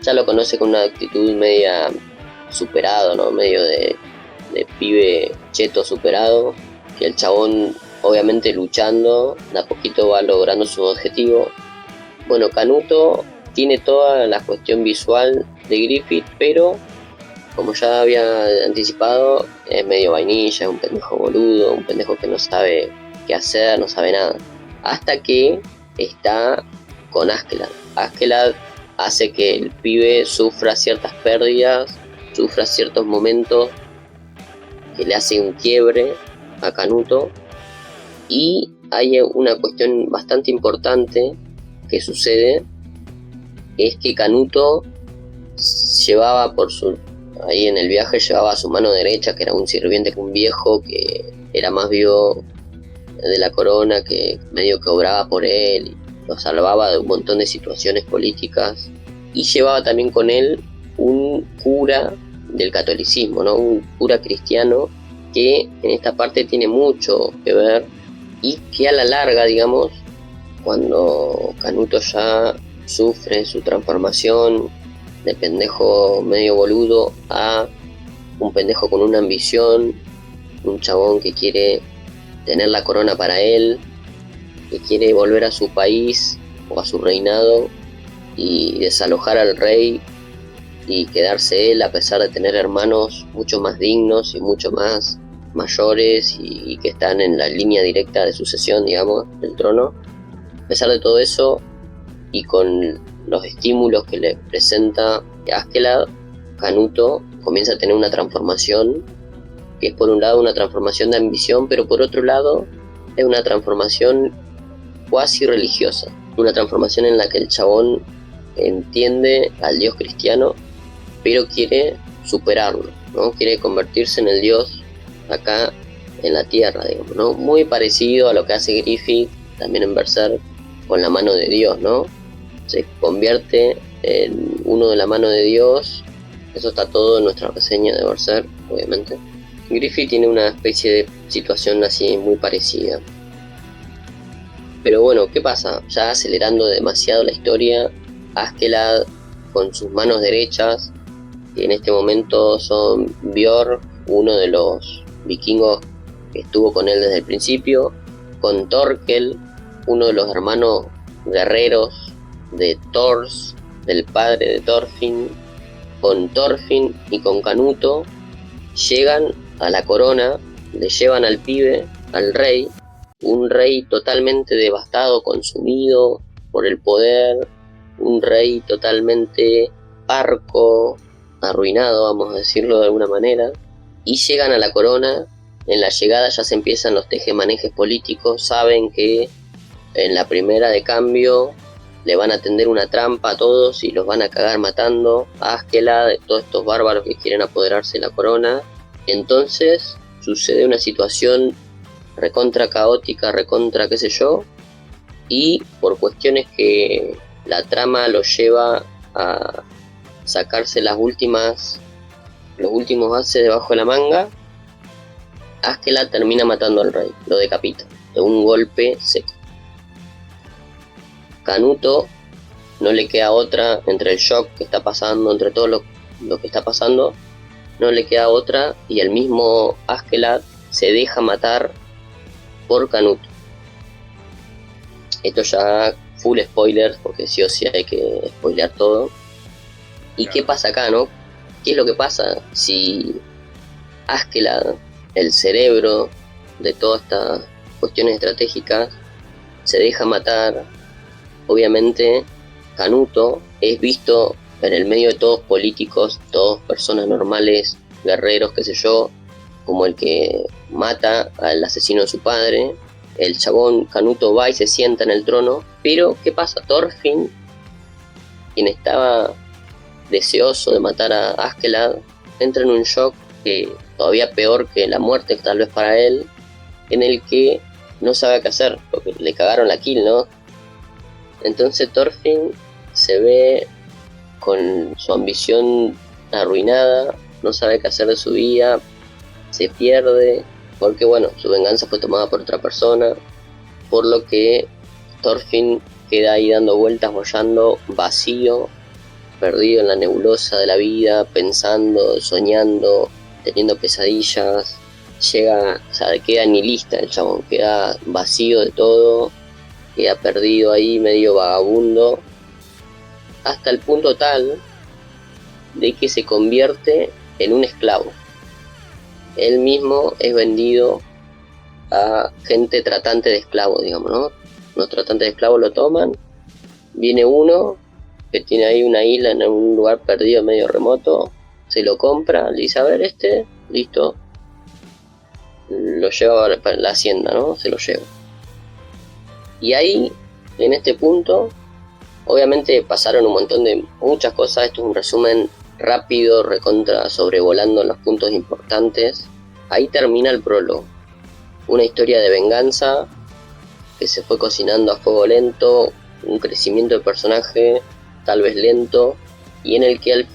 ya lo conoce con una actitud media superado, ¿no? Medio de pibe cheto superado, que el chabón obviamente luchando, de a poquito va logrando su objetivo. Bueno, Canuto tiene toda la cuestión visual de Griffith, pero como ya había anticipado, es medio vainilla, es un pendejo boludo, un pendejo que no sabe qué hacer, no sabe nada. Hasta que está con Askeladd. Askeladd hace que el pibe sufra ciertas pérdidas, sufra ciertos momentos que le hace un quiebre a Canuto. Y hay una cuestión bastante importante que sucede, es que Canuto llevaba ahí en el viaje llevaba a su mano derecha, que era un sirviente, un viejo que era más vivo de la corona que medio que obraba por él, y lo salvaba de un montón de situaciones políticas, y llevaba también con él un cura del catolicismo, ¿no? Un cura cristiano que en esta parte tiene mucho que ver, y que a la larga, digamos, cuando Canuto ya sufre su transformación de pendejo medio boludo a un pendejo con una ambición, un chabón que quiere tener la corona para él, que quiere volver a su país o a su reinado y desalojar al rey y quedarse él, a pesar de tener hermanos mucho más dignos y mucho más mayores y que están en la línea directa de sucesión, digamos, del trono. A pesar de todo eso, y con los estímulos que le presenta Askeladd, Canuto comienza a tener una transformación, que es por un lado una transformación de ambición, pero por otro lado es una transformación cuasi religiosa, una transformación en la que el chabón entiende al dios cristiano, pero quiere superarlo, ¿no? Quiere convertirse en el dios acá en la tierra, digamos, ¿no? Muy parecido a lo que hace Griffith también en Berserk con la mano de Dios, ¿no? Se convierte en uno de la mano de Dios. Eso está todo en nuestra reseña de Berserk, obviamente. Griffith tiene una especie de situación así muy parecida. Pero bueno, ¿qué pasa? Ya acelerando demasiado la historia, Askeladd con sus manos derechas, que en este momento son Björn, uno de los vikingos que estuvo con él desde el principio, con Thorkel, uno de los hermanos guerreros de Thors, del padre de Thorfinn, con Thorfinn y con Canuto, llegan a la corona, le llevan al pibe, al rey, un rey totalmente devastado, consumido por el poder, un rey totalmente parco, arruinado, vamos a decirlo de alguna manera, y llegan a la corona. En la llegada ya se empiezan los tejemanejes políticos, saben que en la primera de cambio le van a tender una trampa a todos y los van a cagar matando a Askeladd, de todos estos bárbaros que quieren apoderarse de la corona. Entonces sucede una situación recontra caótica, recontra qué sé yo, y por cuestiones que la trama lo lleva a sacarse los últimos ases debajo de la manga, Askeladd termina matando al rey, lo decapita de un golpe seco. Canuto no le queda otra, entre el shock que está pasando, entre todo lo que está pasando, no le queda otra, y el mismo Askeladd se deja matar por Canuto. Esto ya full spoilers, porque sí o sí hay que spoilear todo. ¿Y qué pasa acá, no? ¿Qué es lo que pasa si Askeladd, el cerebro de todas estas cuestiones estratégicas, se deja matar? Obviamente Canuto es visto en el medio de todos políticos, todos personas normales, guerreros, qué sé yo, como el que mata al asesino de su padre. El chabón Canuto va y se sienta en el trono, pero ¿qué pasa? Thorfinn, quien estaba deseoso de matar a Askeladd, entra en un shock que todavía peor que la muerte tal vez para él, en el que no sabe qué hacer, porque le cagaron la kill, ¿no? Entonces Thorfinn se ve con su ambición arruinada, no sabe qué hacer de su vida, se pierde, porque bueno, su venganza fue tomada por otra persona, por lo que Thorfinn queda ahí dando vueltas, boyando, vacío, perdido en la nebulosa de la vida, pensando, soñando, teniendo pesadillas. Queda nihilista el chabón, queda vacío de todo, queda perdido ahí, medio vagabundo, hasta el punto tal de que se convierte en un esclavo. Él mismo es vendido a gente tratante de esclavos, digamos, ¿no? Los tratantes de esclavos lo toman, viene uno que tiene ahí una isla en un lugar perdido medio remoto, se lo compra, le dice, a ver, listo, lo lleva a la hacienda, ¿no? Se lo lleva. Y ahí, en este punto, obviamente pasaron un montón de muchas cosas. Esto es un resumen rápido, recontra sobrevolando los puntos importantes. Ahí termina el prólogo. una historia de venganza que se fue cocinando a fuego lento, un crecimiento de personaje tal vez lento, y en el que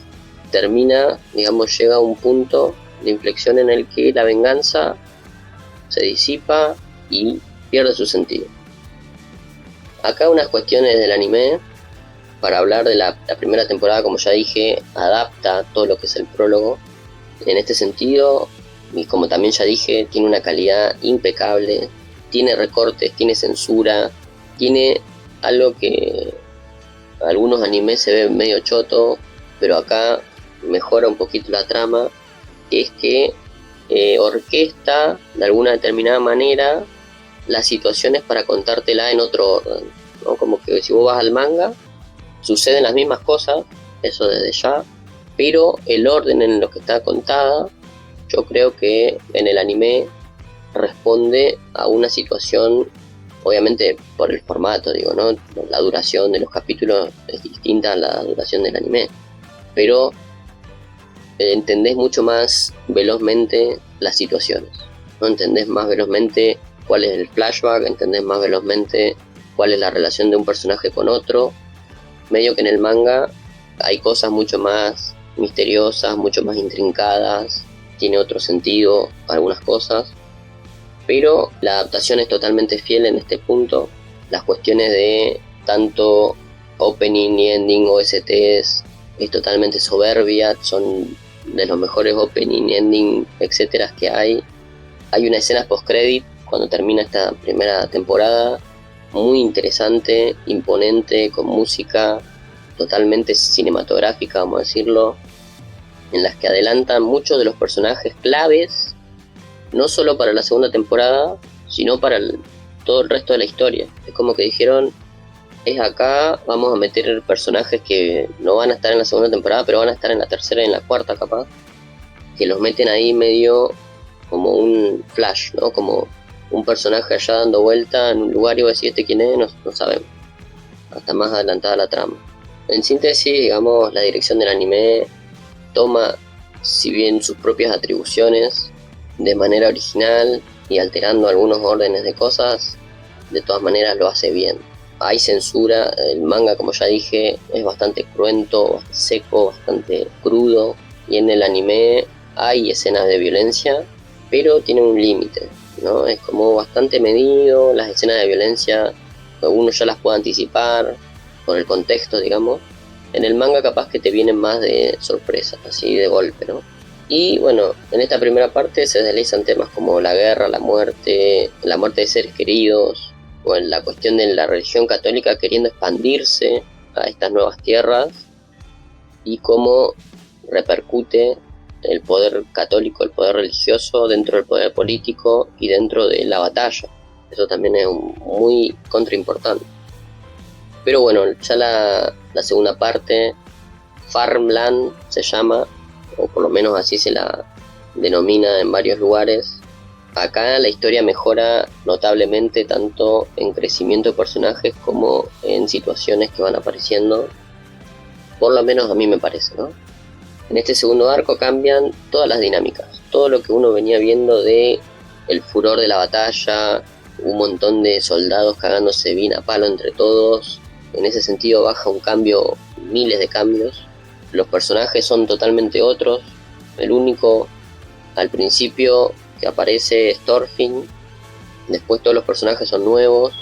termina, digamos, llega a un punto de inflexión en el que la venganza se disipa y pierde su sentido. Acá unas cuestiones del anime, para hablar de la primera temporada, como ya dije, adapta todo lo que es el prólogo. En este sentido, y como también ya dije, tiene una calidad impecable, tiene recortes, tiene censura, tiene algo que algunos animes se ve medio choto, pero acá mejora un poquito la trama, que es que orquesta de alguna determinada manera las situaciones para contártela en otro orden, ¿no? Como que si vos vas al manga, suceden las mismas cosas, eso desde ya, pero el orden en lo que está contada, yo creo que en el anime responde a una situación, obviamente por el formato, digo, ¿no? La duración de los capítulos es distinta a la duración del anime, pero entendés mucho más velozmente las situaciones, ¿no? Entendés más velozmente cuál es el flashback, entendés más velozmente cuál es la relación de un personaje con otro. Medio que en el manga hay cosas mucho más misteriosas, mucho más intrincadas, tiene otro sentido algunas cosas, pero la adaptación es totalmente fiel en este punto. Las cuestiones de tanto opening y ending, OSTs, es totalmente soberbia, son de los mejores opening, ending, etcétera que hay. Hay una escena post-credit cuando termina esta primera temporada, muy interesante, imponente, con música totalmente cinematográfica, vamos a decirlo, en las que adelantan muchos de los personajes claves, no solo para la segunda temporada, sino para todo el resto de la historia. Es como que dijeron, es acá, vamos a meter personajes que no van a estar en la segunda temporada, pero van a estar en la tercera y en la cuarta capaz, que los meten ahí medio como un flash, ¿no? Como un personaje allá dando vuelta en un lugar y vos decís, ¿este quién es? No sabemos, hasta más adelantada la trama. En síntesis, digamos, la dirección del anime toma, si bien sus propias atribuciones, de manera original y alterando algunos órdenes de cosas, de todas maneras lo hace bien. Hay censura, el manga, como ya dije, es bastante cruento, bastante seco, bastante crudo, y en el anime hay escenas de violencia, pero tienen un límite, ¿no? Es como bastante medido, las escenas de violencia uno ya las puede anticipar por el contexto, digamos. En el manga capaz que te vienen más de sorpresa, así de golpe, ¿no? Y bueno, en esta primera parte se deslizan temas como la guerra, la muerte de seres queridos, o en la cuestión de la religión católica queriendo expandirse a estas nuevas tierras, y cómo repercute el poder católico, el poder religioso dentro del poder político y dentro de la batalla. Eso también es muy contraimportante. Pero bueno, ya la segunda parte, Farmland se llama, o por lo menos así se la denomina en varios lugares. Acá la historia mejora notablemente tanto en crecimiento de personajes como en situaciones que van apareciendo, por lo menos a mí me parece, ¿no? En este segundo arco cambian todas las dinámicas, todo lo que uno venía viendo de el furor de la batalla, un montón de soldados cagándose bien a palo entre todos. En ese sentido baja un cambio, miles de cambios. Los personajes son totalmente otros. El único al principio que aparece es Thorfinn. Después todos los personajes son nuevos.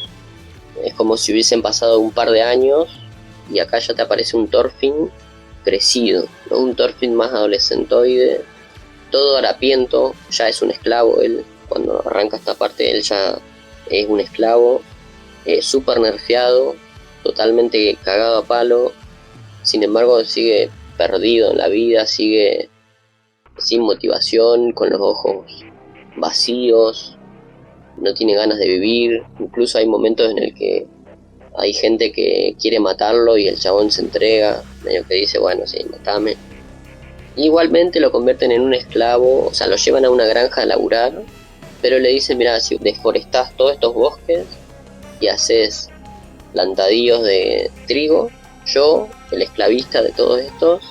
Es como si hubiesen pasado un par de años y acá ya te aparece un Thorfinn crecido, ¿no? Un Thorfinn más adolescentoide, todo harapiento, ya es un esclavo él. Cuando arranca esta parte él ya es un esclavo, súper nerfeado, totalmente cagado a palo. Sin embargo sigue perdido en la vida, sigue sin motivación, con los ojos vacíos, no tiene ganas de vivir. Incluso hay momentos en el que hay gente que quiere matarlo y el chabón se entrega, medio que dice, bueno, sí, matame. Igualmente lo convierten en un esclavo, o sea, lo llevan a una granja a laburar, pero le dicen, mira, si deforestás todos estos bosques y haces plantadíos de trigo, yo, el esclavista de todos estos,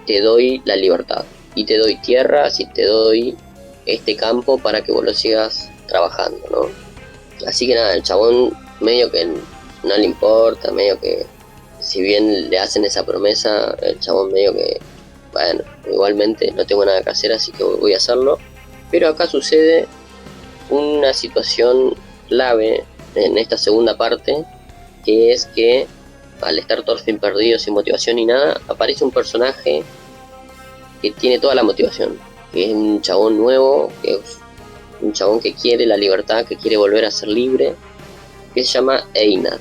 te doy la libertad. Y te doy tierras y te doy este campo para que vos lo sigas trabajando, ¿no? Así que nada, el chabón medio que no le importa, medio que si bien le hacen esa promesa, el chabón medio que, bueno, igualmente no tengo nada que hacer, así que voy a hacerlo. Pero acá sucede una situación clave en esta segunda parte, que es que al estar Thorfinn perdido, sin motivación ni nada, aparece un personaje que tiene toda la motivación, que es un chabón nuevo, que es un chabón que quiere la libertad, que quiere volver a ser libre, que se llama Einar.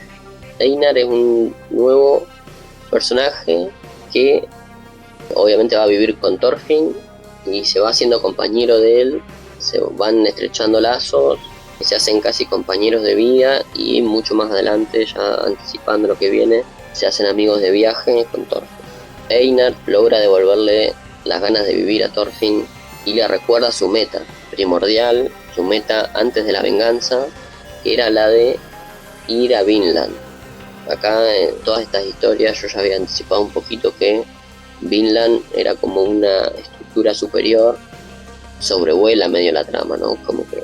Einar es un nuevo personaje que obviamente va a vivir con Thorfinn y se va haciendo compañero de él, se van estrechando lazos, se hacen casi compañeros de vida y mucho más adelante, ya anticipando lo que viene, se hacen amigos de viaje con Thorfinn. Einar logra devolverle las ganas de vivir a Thorfinn y le recuerda su meta primordial, su meta antes de la venganza, que era la de ir a Vinland. Acá en todas estas historias yo ya había anticipado un poquito que Vinland era como una estructura superior, sobrevuela medio la trama, ¿no? Como que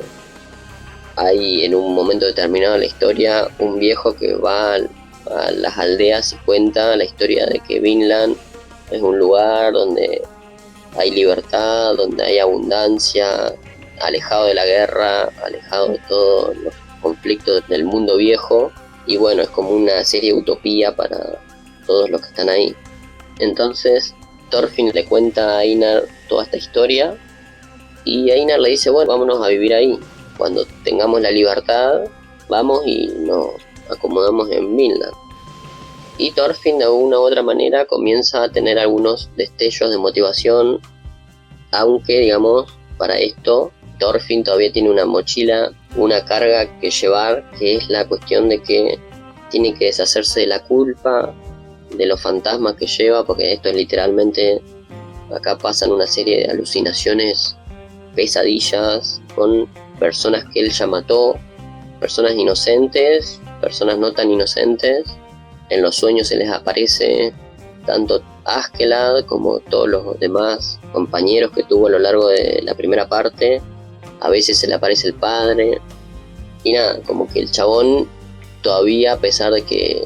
hay en un momento determinado de la historia un viejo que va a las aldeas y cuenta la historia de que Vinland es un lugar donde hay libertad, donde hay abundancia, alejado de la guerra, alejado de todos los conflictos del mundo viejo, y bueno, es como una serie de utopía para todos los que están ahí. Entonces Thorfinn le cuenta a Einar toda esta historia y Einar le dice, bueno, vámonos a vivir ahí, cuando tengamos la libertad vamos y nos acomodamos en Vinland. Y Thorfinn de alguna u otra manera comienza a tener algunos destellos de motivación, aunque digamos para esto Thorfinn todavía tiene una mochila, una carga que llevar, que es la cuestión de que tiene que deshacerse de la culpa, de los fantasmas que lleva, porque esto es literalmente, acá pasan una serie de alucinaciones, pesadillas con personas que él ya mató, personas inocentes, personas no tan inocentes. En los sueños se les aparece tanto Askeladd como todos los demás compañeros que tuvo a lo largo de la primera parte. A veces se le aparece el padre. Y nada, como que el chabón todavía, a pesar de que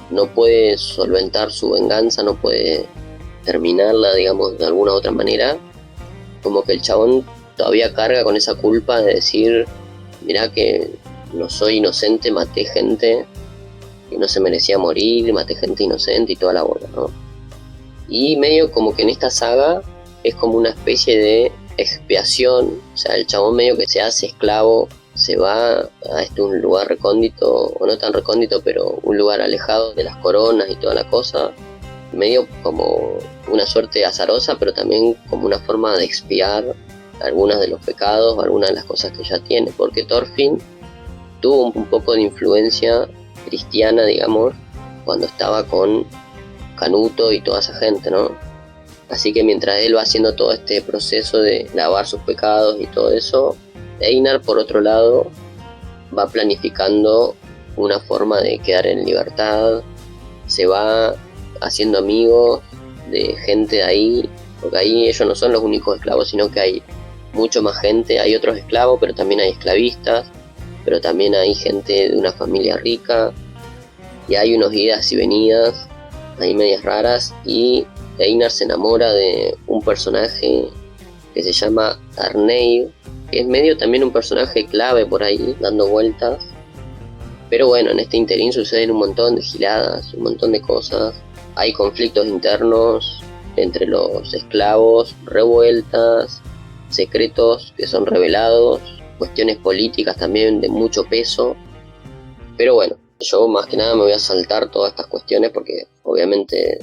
no puede solventar su venganza, no puede terminarla, digamos, de alguna u otra manera, como que el chabón todavía carga con esa culpa de decir, mirá que no soy inocente, maté gente que no se merecía morir, maté gente inocente y toda la bola, ¿no? Y medio como que en esta saga es como una especie de expiación, o sea, el chabón medio que se hace esclavo, se va a un lugar recóndito, o no tan recóndito, pero un lugar alejado de las coronas y toda la cosa, medio como una suerte azarosa, pero también como una forma de expiar algunos de los pecados, algunas de las cosas que ya tiene, porque Thorfinn tuvo un poco de influencia cristiana, digamos, cuando estaba con Canuto y toda esa gente, ¿no? Así que mientras él va haciendo todo este proceso de lavar sus pecados y todo eso, Einar, por otro lado, va planificando una forma de quedar en libertad, se va haciendo amigos de gente de ahí, porque ahí ellos no son los únicos esclavos, sino que hay mucho más gente, hay otros esclavos, pero también hay esclavistas, pero también hay gente de una familia rica, y hay unos idas y venidas, ahí medias raras, y Einar se enamora de un personaje que se llama Arneid, que es medio también un personaje clave por ahí, dando vueltas. Pero bueno, en este interín suceden un montón de giladas, un montón de cosas. Hay conflictos internos entre los esclavos, revueltas, secretos que son revelados, cuestiones políticas también de mucho peso. Pero bueno, yo más que nada me voy a saltar todas estas cuestiones porque obviamente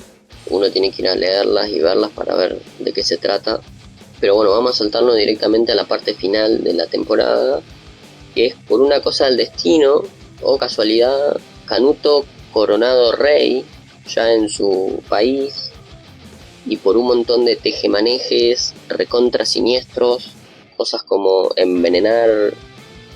uno tiene que ir a leerlas y verlas para ver de qué se trata. Pero bueno, vamos a saltarnos directamente a la parte final de la temporada, que es por una cosa del destino o casualidad, Canuto coronado rey ya en su país, y por un montón de tejemanejes recontra siniestros, cosas como envenenar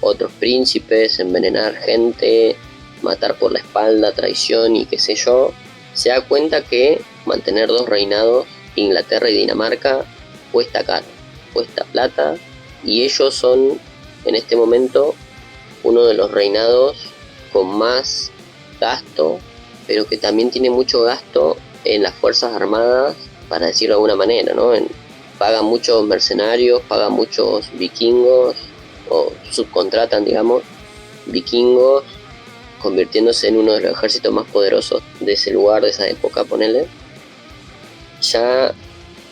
otros príncipes, envenenar gente, matar por la espalda, traición y qué sé yo, se da cuenta que mantener dos reinados, Inglaterra y Dinamarca, cuesta caro, cuesta plata, y ellos son en este momento uno de los reinados con más gasto, pero que también tiene mucho gasto en las fuerzas armadas, para decirlo de alguna manera, ¿no? Pagan muchos mercenarios, pagan muchos vikingos, o subcontratan, digamos, vikingos, convirtiéndose en uno de los ejércitos más poderosos de ese lugar, de esa época, ponele. Ya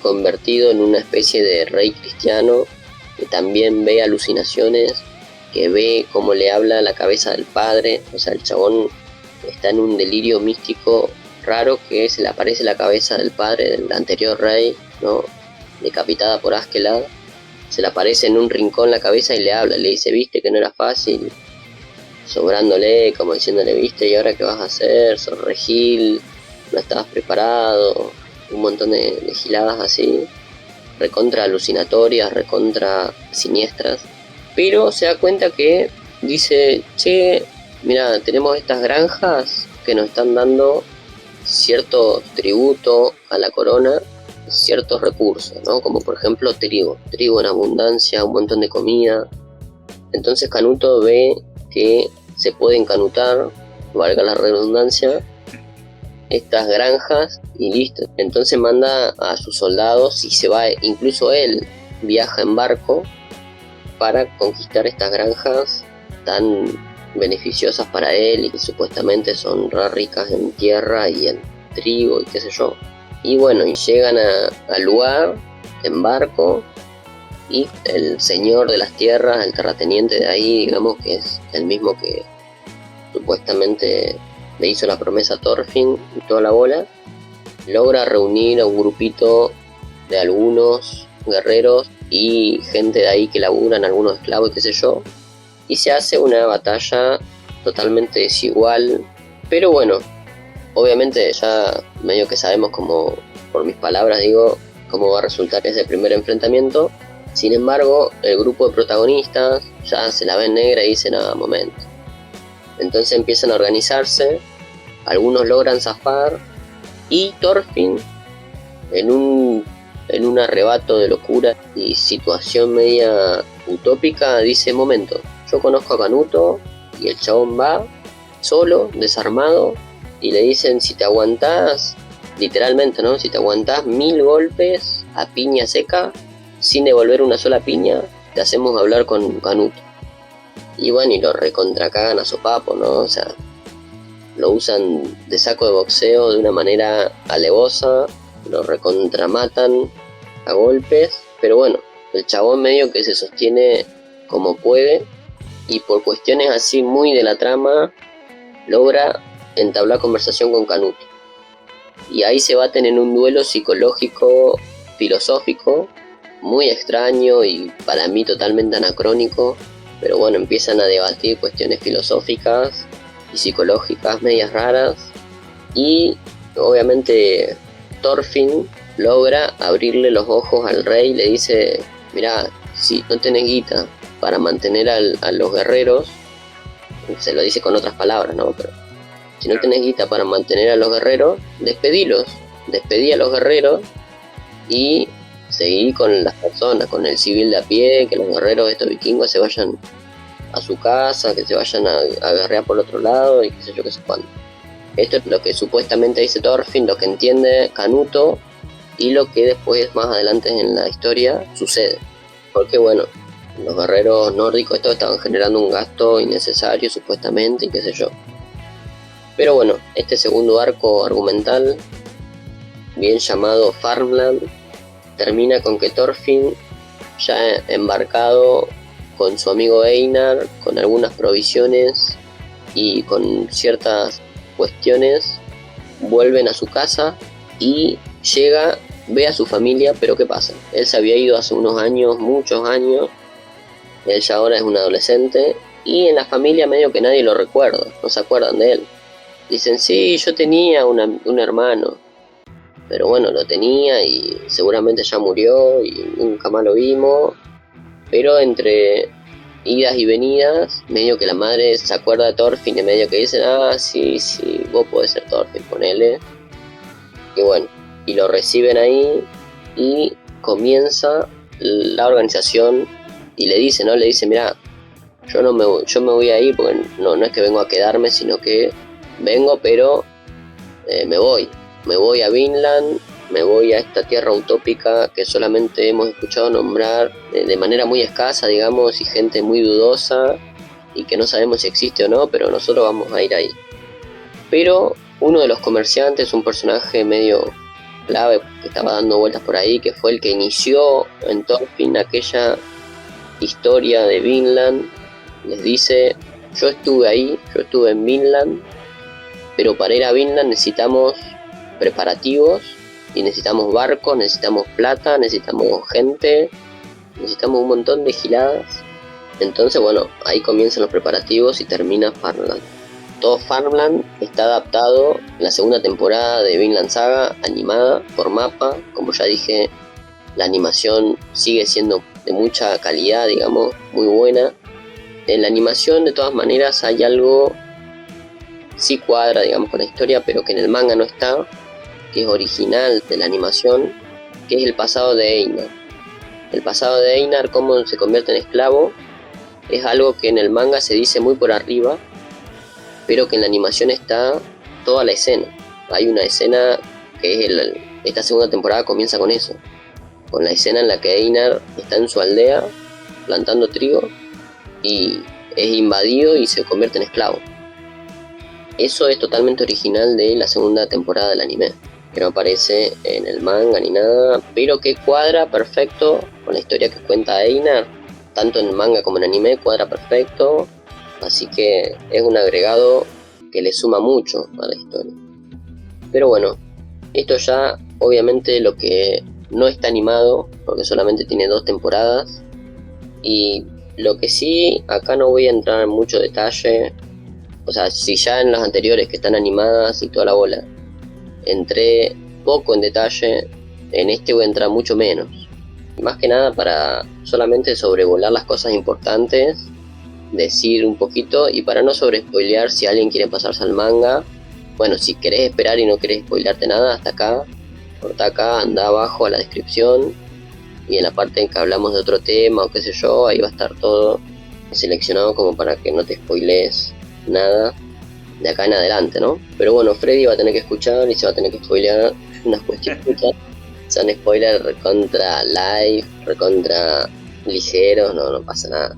convertido en una especie de rey cristiano, que también ve alucinaciones, que ve cómo le habla la cabeza del padre. O sea, el chabón está en un delirio místico raro, que se le aparece la cabeza del padre del anterior rey, ¿no? Decapitada por Askeladd. Se le aparece en un rincón la cabeza y le habla, le dice, viste que no era fácil, sobrándole, como diciéndole, viste, ¿y ahora qué vas a hacer? Sos regil, no estabas preparado, un montón de giladas así, recontra alucinatorias, recontra siniestras. Pero se da cuenta que dice, che, mira, tenemos estas granjas que nos están dando cierto tributo a la corona, ciertos recursos, ¿no? Como por ejemplo trigo en abundancia, un montón de comida. Entonces Canuto ve que se pueden canutar, valga la redundancia, estas granjas y listo. Entonces manda a sus soldados y se va, incluso él viaja en barco para conquistar estas granjas tan beneficiosas para él y que supuestamente son ricas en tierra y en trigo y qué sé yo. Y bueno, y llegan al lugar en barco y el señor de las tierras, el terrateniente de ahí, digamos que es el mismo que supuestamente le hizo la promesa a Thorfinn y toda la bola, logra reunir a un grupito de algunos guerreros y gente de ahí que laburan, algunos esclavos y qué sé yo, y se hace una batalla totalmente desigual, pero bueno, obviamente ya medio que sabemos, como por mis palabras digo, cómo va a resultar ese primer enfrentamiento. Sin embargo, el grupo de protagonistas ya se la ven negra y dicen, ah, momento. Entonces empiezan a organizarse, algunos logran zafar y Thorfinn, en un arrebato de locura y situación media utópica, dice, momento, yo conozco a Canuto, y el chabón va solo, desarmado, y le dicen, si te aguantás, literalmente, ¿no? Si te aguantás 1000 golpes a piña seca, sin devolver una sola piña, te hacemos hablar con Canuto. Y bueno, y lo recontracagan a sopapo, ¿no? O sea, lo usan de saco de boxeo de una manera alevosa, lo recontramatan a golpes, pero bueno, el chabón medio que se sostiene como puede, y por cuestiones así muy de la trama, logra entablar conversación con Canuto. Y ahí se baten en un duelo psicológico, filosófico, muy extraño y para mí totalmente anacrónico, pero bueno, empiezan a debatir cuestiones filosóficas y psicológicas medias raras, y obviamente Thorfinn logra abrirle los ojos al rey, le dice, mirá, si no tenés guita para mantener a los guerreros, se lo dice con otras palabras, ¿no? Pero si no tenés guita para mantener a los guerreros, despedí a los guerreros y seguí con las personas, con el civil de a pie, que los guerreros, estos vikingos, se vayan a su casa, que se vayan a guerrear por otro lado y qué sé yo, qué sé cuándo. Esto es lo que supuestamente dice Thorfinn, lo que entiende Canuto y lo que después, más adelante en la historia, sucede. Porque bueno, los guerreros nórdicos estos estaban generando un gasto innecesario supuestamente y qué sé yo. Pero bueno, este segundo arco argumental, bien llamado Farmland, termina con que Thorfinn, ya embarcado con su amigo Einar, con algunas provisiones y con ciertas cuestiones, vuelven a su casa y llega, ve a su familia, pero ¿qué pasa? Él se había ido hace unos años, muchos años, él ya ahora es un adolescente, y en la familia medio que nadie lo recuerda, no se acuerdan de él. Dicen, sí, yo tenía un hermano, pero bueno, lo tenía y seguramente ya murió y nunca más lo vimos. Pero entre idas y venidas, medio que la madre se acuerda de Thorfinn y medio que dicen, ah, sí, vos podés ser Thorfinn, ponele. Y bueno, y lo reciben ahí y comienza la organización y le dice, ¿no? Le dice, mirá, yo me voy a ir porque no es que vengo a quedarme, sino que vengo, pero me voy a Vinland, me voy a esta tierra utópica que solamente hemos escuchado nombrar de manera muy escasa, digamos, y gente muy dudosa y que no sabemos si existe o no, pero nosotros vamos a ir ahí. Pero uno de los comerciantes, un personaje medio clave que estaba dando vueltas por ahí, que fue el que inició en Thorfinn aquella historia de Vinland, les dice: yo estuve ahí, yo estuve en Vinland, pero para ir a Vinland necesitamos preparativos y necesitamos barcos, necesitamos plata, necesitamos gente, necesitamos un montón de giladas. Entonces, bueno, ahí comienzan los preparativos y termina Farmland. Todo Farmland está adaptado en la segunda temporada de Vinland Saga, animada por Mappa. Como ya dije, la animación sigue siendo de mucha calidad, digamos, muy buena. En la animación, de todas maneras, hay algo sí cuadra, digamos, con la historia, pero que en el manga no está, que es original de la animación, que es el pasado de Einar. El pasado de Einar, cómo se convierte en esclavo, es algo que en el manga se dice muy por arriba, pero que en la animación está toda la escena. Hay una escena que es esta segunda temporada comienza con eso, con la escena en la que Einar está en su aldea plantando trigo y es invadido y se convierte en esclavo. Eso es totalmente original de la segunda temporada del anime, que no aparece en el manga ni nada, pero que cuadra perfecto con la historia que cuenta Einar, tanto en el manga como en el anime cuadra perfecto, así que es un agregado que le suma mucho a la historia. Pero bueno, esto ya obviamente lo que no está animado, porque solamente tiene 2 temporadas, y lo que sí, acá no voy a entrar en mucho detalle. O sea, si ya en las anteriores que están animadas y toda la bola entré poco en detalle, en este voy a entrar mucho menos. Más que nada para solamente sobrevolar las cosas importantes, decir un poquito y para no sobrespoilear si alguien quiere pasarse al manga. Bueno, si querés esperar y no querés spoilearte nada, hasta acá, corta acá, anda abajo a la descripción y en la parte en que hablamos de otro tema o qué sé yo, ahí va a estar todo seleccionado como para que no te spoilees nada de acá en adelante, ¿no? Pero bueno, Freddy va a tener que escuchar y se va a tener que spoilear unas cuestiones. Son spoilers recontra live, recontra ligeros, no pasa nada.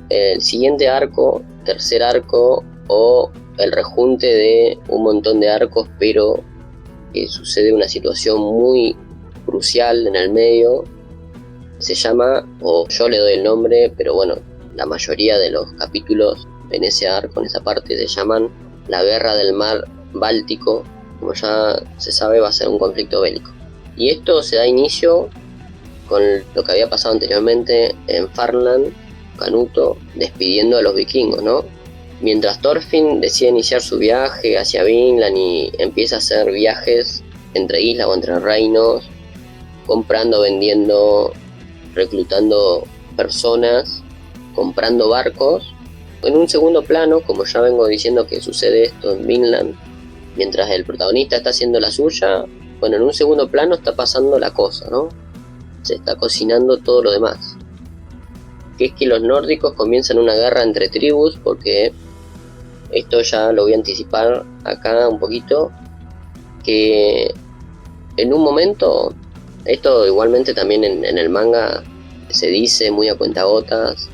El siguiente arco, tercer arco, o el rejunte de un montón de arcos, pero que sucede una situación muy crucial en el medio, se llama, o yo le doy el nombre, pero bueno, la mayoría de los capítulos en ese arco, en esa parte, se llaman la Guerra del Mar Báltico. Como ya se sabe, va a ser un conflicto bélico. Y esto se da inicio con lo que había pasado anteriormente en Farmland, Canuto despidiendo a los vikingos, ¿no? Mientras Thorfinn decide iniciar su viaje hacia Vinland y empieza a hacer viajes entre islas o entre reinos, comprando, vendiendo, reclutando personas, comprando barcos. En un segundo plano, como ya vengo diciendo que sucede esto en Vinland, mientras el protagonista está haciendo la suya, bueno, en un segundo plano está pasando la cosa, ¿no? Se está cocinando todo lo demás. Que es que los nórdicos comienzan una guerra entre tribus, porque esto ya lo voy a anticipar acá un poquito, que en un momento, esto igualmente también en el manga se dice muy a cuentagotas,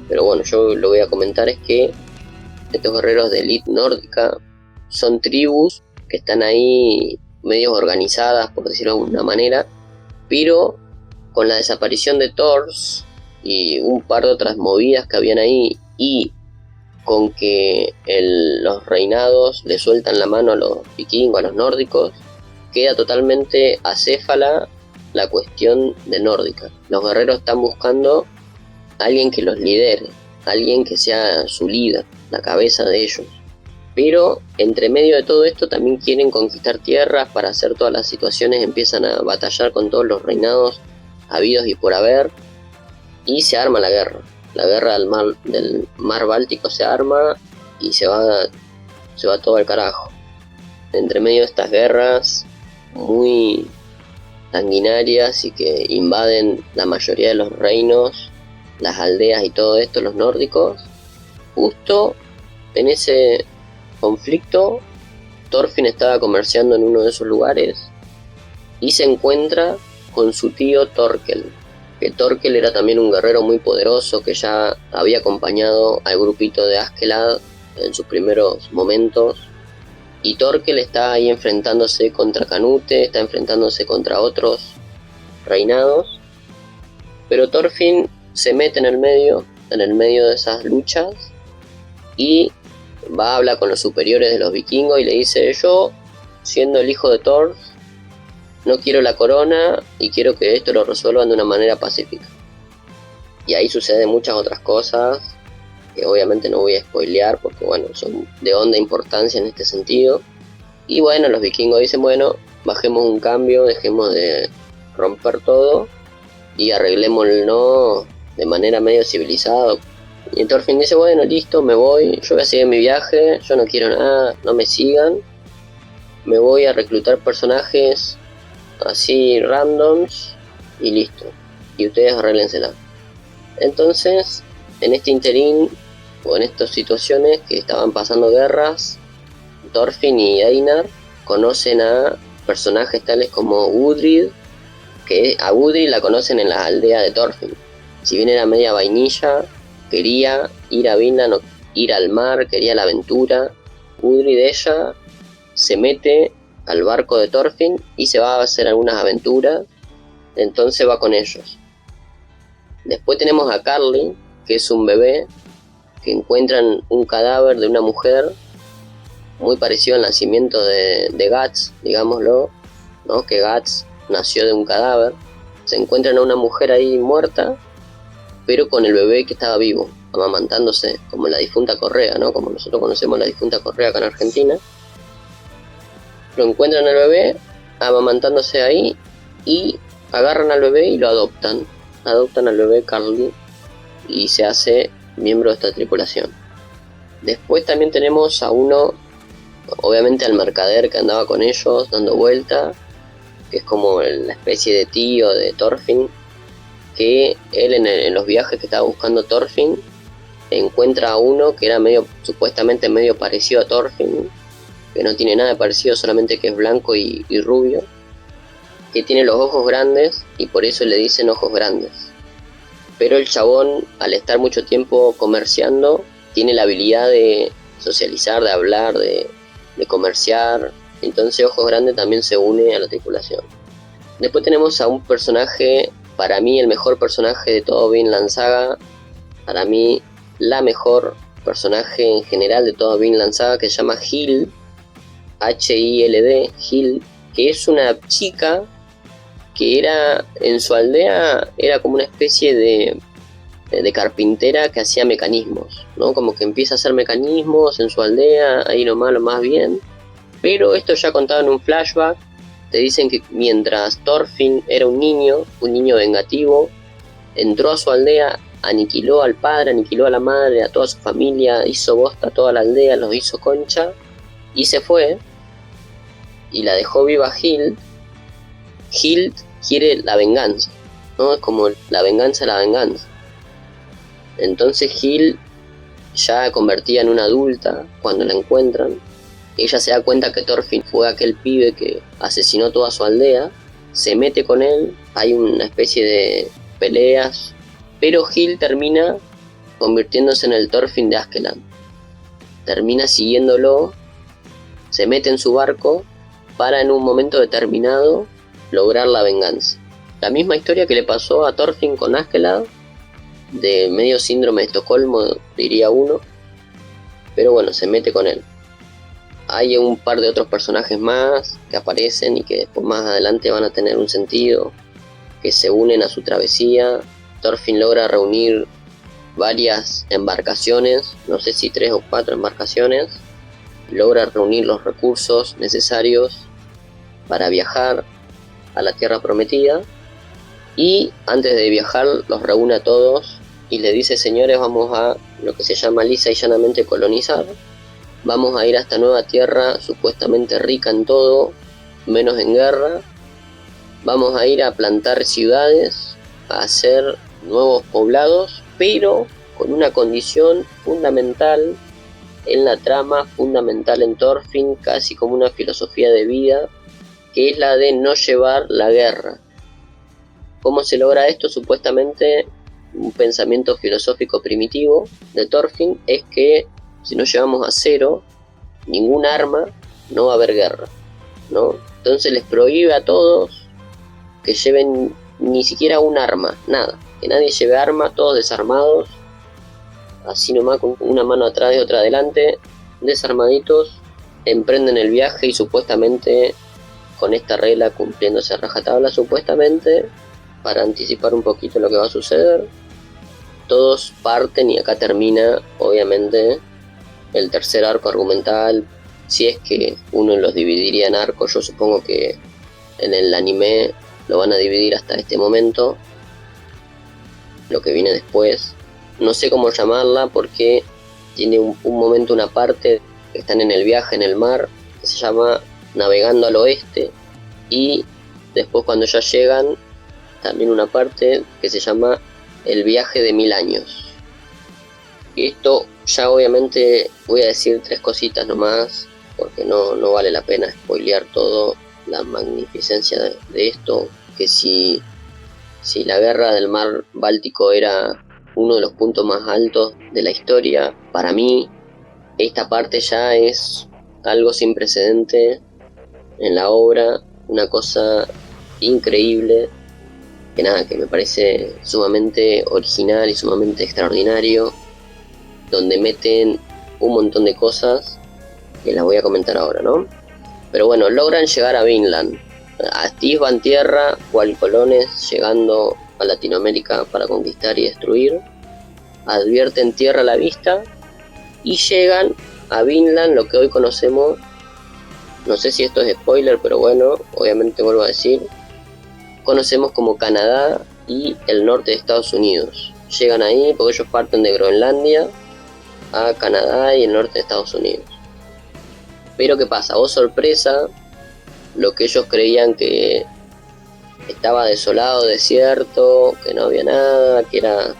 pero bueno, yo lo voy a comentar, es que estos guerreros de élite nórdica son tribus que están ahí medio organizadas, por decirlo de alguna manera, pero con la desaparición de Thors y un par de otras movidas que habían ahí, y con que los reinados le sueltan la mano a los vikingos, a los nórdicos, queda totalmente acéfala la cuestión de nórdica. Los guerreros están buscando a alguien que los lidere, alguien que sea su líder, la cabeza de ellos. Pero entre medio de todo esto también quieren conquistar tierras para hacer todas las situaciones, empiezan a batallar con todos los reinados habidos y por haber, y se arma la guerra. La guerra del mar Báltico se arma y se va todo al carajo. Entre medio de estas guerras muy sanguinarias y que invaden la mayoría de los reinos, las aldeas y todo esto, los nórdicos. Justo en ese conflicto, Thorfinn estaba comerciando en uno de esos lugares y se encuentra con su tío Thorkel, que Thorkel era también un guerrero muy poderoso que ya había acompañado al grupito de Askeladd en sus primeros momentos. Y Thorkel está ahí enfrentándose contra Canute, está enfrentándose contra otros reinados, pero Thorfinn se mete en el medio de esas luchas y va a hablar con los superiores de los vikingos y le dice: yo, siendo el hijo de Thor, no quiero la corona y quiero que esto lo resuelvan de una manera pacífica. Y ahí suceden muchas otras cosas que obviamente no voy a spoilear porque bueno, son de honda importancia en este sentido. Y bueno, los vikingos dicen: bueno, bajemos un cambio, dejemos de romper todo y arreglémoslo de manera medio civilizada. Y Thorfinn dice: bueno, listo, me voy, yo voy a seguir mi viaje, yo no quiero nada, no me sigan, me voy a reclutar personajes así randoms y listo, y ustedes arréglensela. Entonces, en este interín o en estas situaciones que estaban pasando guerras, Thorfinn y Einar conocen a personajes tales como Gudrid, que a Gudrid la conocen en las aldeas de Thorfinn. Si bien era media vainilla, quería ir a Vinland, ir al mar, quería la aventura. Gudrid, ella, se mete al barco de Thorfinn y se va a hacer algunas aventuras, entonces va con ellos. Después tenemos a Carly, que es un bebé, que encuentran un cadáver de una mujer, muy parecido al nacimiento de Guts, digámoslo, ¿no? Que Guts nació de un cadáver. Se encuentran a una mujer ahí muerta, pero con el bebé que estaba vivo, amamantándose, como la difunta Correa, ¿no? Como nosotros conocemos la difunta Correa acá en Argentina. Lo encuentran al bebé amamantándose ahí y agarran al bebé y lo adoptan. Adoptan al bebé Carly y se hace miembro de esta tripulación. Después también tenemos a uno, obviamente al mercader que andaba con ellos dando vuelta, que es como la especie de tío de Thorfinn, que él en los viajes que estaba buscando Thorfinn encuentra a uno que era supuestamente medio parecido a Thorfinn, que no tiene nada de parecido, solamente que es blanco y rubio, que tiene los ojos grandes y por eso le dicen ojos grandes. Pero el chabón, al estar mucho tiempo comerciando, tiene la habilidad de socializar, de hablar, de comerciar. Entonces Ojos Grandes también se une a la tripulación. Después tenemos a un personaje, para mí el mejor personaje de todo Vinland Saga, para mí la mejor personaje en general de todo Vinland Saga, que se llama Hild, Hild, Hild, que es una chica que era en su aldea, era como una especie de carpintera que hacía mecanismos, ¿no? Como que empieza a hacer mecanismos en su aldea, ahí nomás lo más bien. Pero esto ya contado en un flashback, te dicen que mientras Thorfinn era un niño vengativo, entró a su aldea, aniquiló al padre, aniquiló a la madre, a toda su familia, hizo bosta a toda la aldea, los hizo concha, y se fue, y la dejó viva Hild. Hild quiere la venganza, ¿no? Es como la venganza de la venganza. Entonces Hild, ya convertida en una adulta, cuando la encuentran, ella se da cuenta que Thorfinn fue aquel pibe que asesinó toda su aldea, se mete con él, hay una especie de peleas, pero Hild termina convirtiéndose en el Thorfinn de Askeladd. Termina siguiéndolo, se mete en su barco para en un momento determinado lograr la venganza. La misma historia que le pasó a Thorfinn con Askeladd, de medio síndrome de Estocolmo, diría uno, pero bueno, se mete con él. Hay un par de otros personajes más que aparecen y que después más adelante van a tener un sentido, que se unen a su travesía. Thorfinn logra reunir varias embarcaciones, no sé si 3 o 4 embarcaciones, logra reunir los recursos necesarios para viajar a la Tierra Prometida, y antes de viajar los reúne a todos y le dice: señores, vamos a lo que se llama lisa y llanamente colonizar. Vamos a ir a esta nueva tierra supuestamente rica en todo, menos en guerra. Vamos a ir a plantar ciudades, a hacer nuevos poblados pero con una condición fundamental en la trama, fundamental en Thorfinn, casi como una filosofía de vida, que es la de no llevar la guerra. ¿Cómo se logra esto? Supuestamente un pensamiento filosófico primitivo de Thorfinn es que si no llevamos a cero ningún arma, no va a haber guerra, ¿no? Entonces les prohíbe a todos que lleven ni siquiera un arma, nada, que nadie lleve arma, todos desarmados, así nomás con una mano atrás y otra adelante, desarmaditos, emprenden el viaje y supuestamente con esta regla cumpliéndose a rajatabla, supuestamente, para anticipar un poquito lo que va a suceder, todos parten y acá termina obviamente el tercer arco argumental, si es que uno los dividiría en arcos. Yo supongo que en el anime lo van a dividir hasta este momento, lo que viene después no sé cómo llamarla porque tiene un momento, una parte que están en el viaje en el mar, que se llama Navegando al Oeste, y después cuando ya llegan también una parte que se llama El viaje de 1000 años. Y esto ya obviamente voy a decir 3 cositas nomás, porque no vale la pena spoilear todo, la magnificencia de esto, que si la guerra del mar Báltico era uno de los puntos más altos de la historia, para mí esta parte ya es algo sin precedente en la obra, una cosa increíble, que me parece sumamente original y sumamente extraordinario, donde meten un montón de cosas que las voy a comentar ahora, ¿no? Pero bueno, logran llegar a Vinland, atisban tierra cual colones llegando a Latinoamérica para conquistar y destruir, advierten tierra a la vista y llegan a Vinland, lo que hoy conocemos, no sé si esto es spoiler, pero bueno, obviamente vuelvo a decir, conocemos como Canadá y el norte de Estados Unidos. Llegan ahí porque ellos parten de Groenlandia a Canadá y el norte de Estados Unidos. Pero ¿qué pasa? Oh sorpresa, lo que ellos creían que estaba desolado, desierto, que no había nada, que era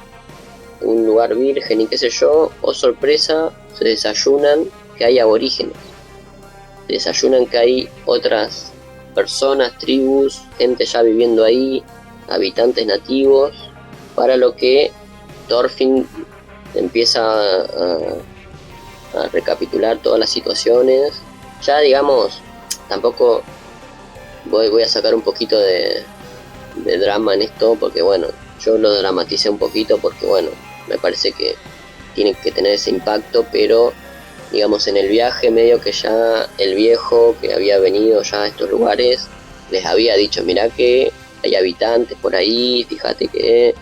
un lugar virgen y qué sé yo, oh sorpresa, se desayunan que hay aborígenes. Se desayunan que hay otras personas, tribus, gente ya viviendo ahí, habitantes nativos, para lo que Thorfinn empieza a recapitular todas las situaciones. Ya digamos, tampoco voy a sacar un poquito de drama en esto, porque bueno, yo lo dramaticé un poquito porque bueno, me parece que tiene que tener ese impacto, pero digamos en el viaje medio que ya el viejo que había venido ya a estos lugares les había dicho, mirá que hay habitantes por ahí, fíjate que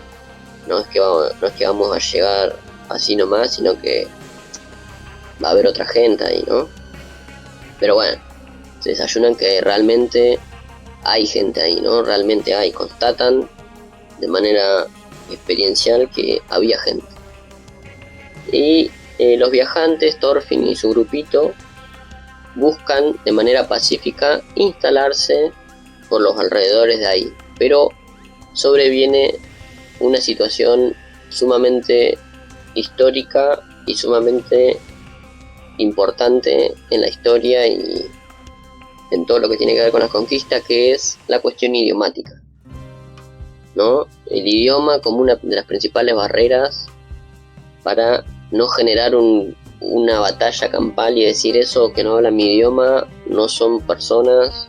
no es que vamos a llegar así nomás, sino que va a haber otra gente ahí, ¿no? Pero bueno, se desayunan que realmente hay gente ahí, ¿no? Realmente hay, constatan de manera experiencial que había gente. Y los viajantes, Thorfinn y su grupito, buscan de manera pacífica instalarse por los alrededores de ahí. Pero sobreviene una situación sumamente histórica y sumamente importante en la historia y en todo lo que tiene que ver con las conquistas, que es la cuestión idiomática, ¿no? El idioma como una de las principales barreras para no generar una batalla campal y decir eso que no hablan mi idioma no son personas.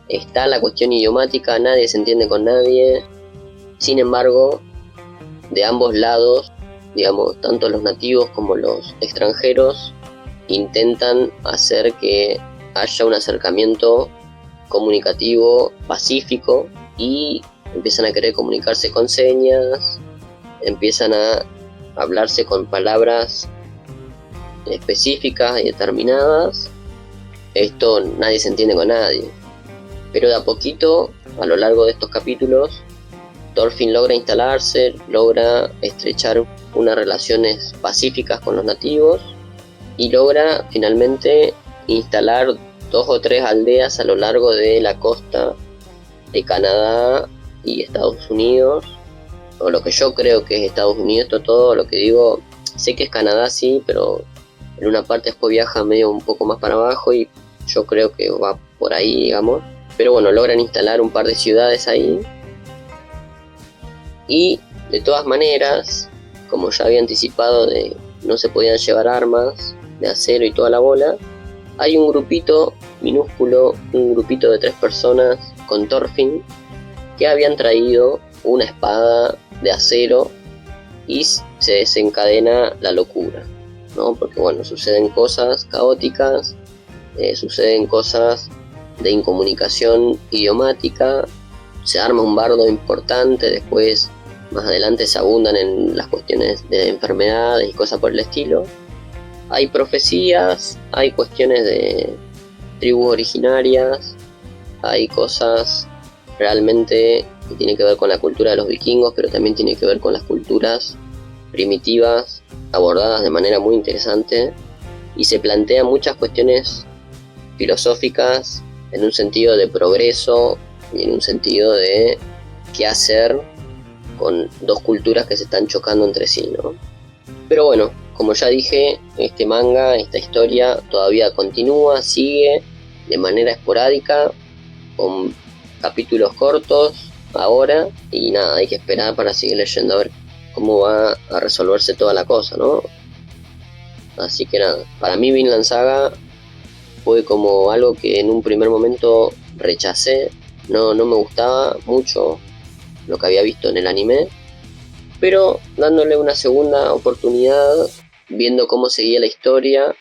Está la cuestión idiomática, nadie se entiende con nadie. Sin embargo, de ambos lados, digamos, tanto los nativos como los extranjeros intentan hacer que haya un acercamiento comunicativo, pacífico, y empiezan a querer comunicarse con señas, empiezan a hablarse con palabras específicas y determinadas. Esto nadie se entiende con nadie, pero de a poquito, a lo largo de estos capítulos, Thorfinn logra instalarse, logra estrechar unas relaciones pacíficas con los nativos y logra finalmente instalar 2 o 3 aldeas a lo largo de la costa de Canadá y Estados Unidos, o lo que yo creo que es Estados Unidos. Esto todo lo que digo, sé que es Canadá sí, pero en una parte después viaja medio un poco más para abajo y yo creo que va por ahí, digamos. Pero bueno, logran instalar un par de ciudades ahí. Y de todas maneras, como ya había anticipado de no se podían llevar armas de acero y toda la bola, hay un grupito minúsculo, un grupito de 3 personas con Thorfinn que habían traído una espada de acero y se desencadena la locura, ¿no? Porque bueno, suceden cosas caóticas, suceden cosas de incomunicación idiomática, se arma un bardo importante, después más adelante se abundan en las cuestiones de enfermedades y cosas por el estilo. Hay profecías, hay cuestiones de tribus originarias, hay cosas realmente que tienen que ver con la cultura de los vikingos, pero también tiene que ver con las culturas primitivas, abordadas de manera muy interesante, y se plantean muchas cuestiones filosóficas en un sentido de progreso y en un sentido de qué hacer con dos culturas que se están chocando entre sí, ¿no? Pero bueno, como ya dije, este manga, esta historia todavía continúa, sigue de manera esporádica, con capítulos cortos ahora, y nada, hay que esperar para seguir leyendo a ver cómo va a resolverse toda la cosa, ¿no? Así que nada, para mí Vinland Saga fue como algo que en un primer momento rechacé, no me gustaba mucho lo que había visto en el anime, pero dándole una segunda oportunidad, viendo cómo seguía la historia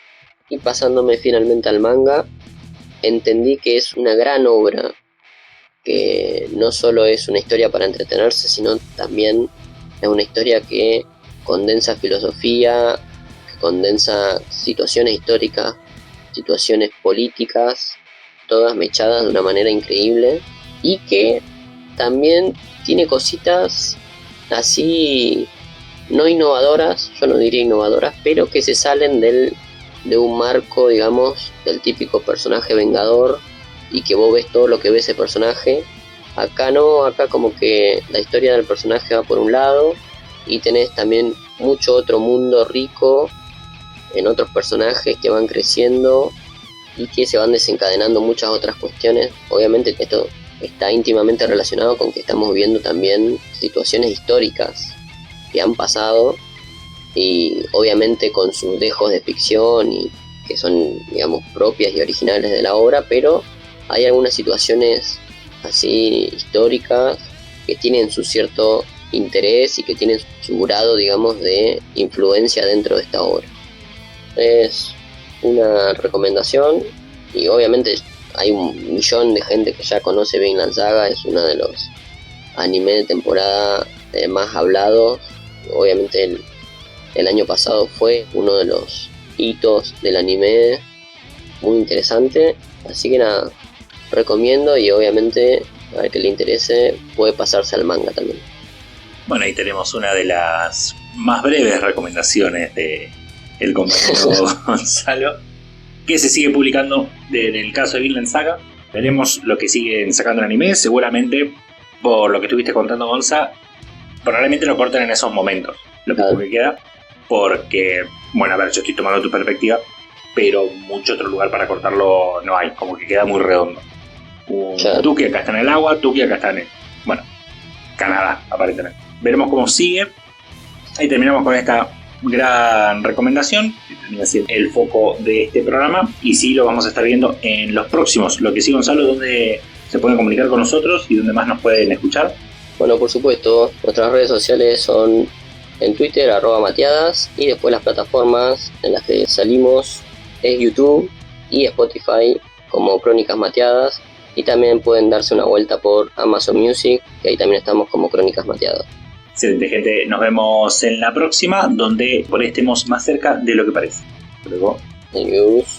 y pasándome finalmente al manga, entendí que es una gran obra, que no solo es una historia para entretenerse, sino también es una historia que condensa filosofía, que condensa situaciones históricas, situaciones políticas, todas mechadas de una manera increíble, y que también tiene cositas así no innovadoras, yo no diría innovadoras, pero que se salen de un marco, digamos, del típico personaje vengador y que vos ves todo lo que ve ese personaje. Acá no, acá como que la historia del personaje va por un lado y tenés también mucho otro mundo rico en otros personajes que van creciendo y que se van desencadenando muchas otras cuestiones. Obviamente esto está íntimamente relacionado con que estamos viendo también situaciones históricas que han pasado y obviamente con sus dejos de ficción y que son, digamos, propias y originales de la obra, pero hay algunas situaciones así históricas que tienen su cierto interés y que tienen su grado, digamos, de influencia dentro de esta obra. Es una recomendación y obviamente hay un millón de gente que ya conoce Vinland Saga, es uno de los animes de temporada más hablados. Obviamente el año pasado fue uno de los hitos del anime, muy interesante, así que nada, recomiendo y obviamente al que le interese puede pasarse al manga también. Bueno, ahí tenemos una de las más breves recomendaciones de el compañero Gonzalo, que se sigue publicando en el caso de Vinland Saga. Veremos lo que siguen sacando en anime, seguramente por lo que estuviste contando, Gonza, probablemente lo corten en esos momentos, lo poco que queda, porque, bueno, a ver, yo estoy tomando tu perspectiva, pero mucho otro lugar para cortarlo no hay, como que queda muy redondo. Tuki acá está en el agua, Tuki acá está en Canadá, aparentemente. Veremos cómo sigue. Ahí terminamos con esta gran recomendación, que termina siendo el foco de este programa, y sí lo vamos a estar viendo en los próximos. Lo que sí, Gonzalo, ¿dónde se pueden comunicar con nosotros y dónde más nos pueden escuchar? Bueno, por supuesto, nuestras redes sociales son en Twitter, @Mateadas, y después las plataformas en las que salimos es YouTube y Spotify como Crónicas Mateadas, y también pueden darse una vuelta por Amazon Music, que ahí también estamos como Crónicas Mateadas. Excelente, gente, nos vemos en la próxima, donde por ahí estemos más cerca de lo que parece. Luego. Adiós.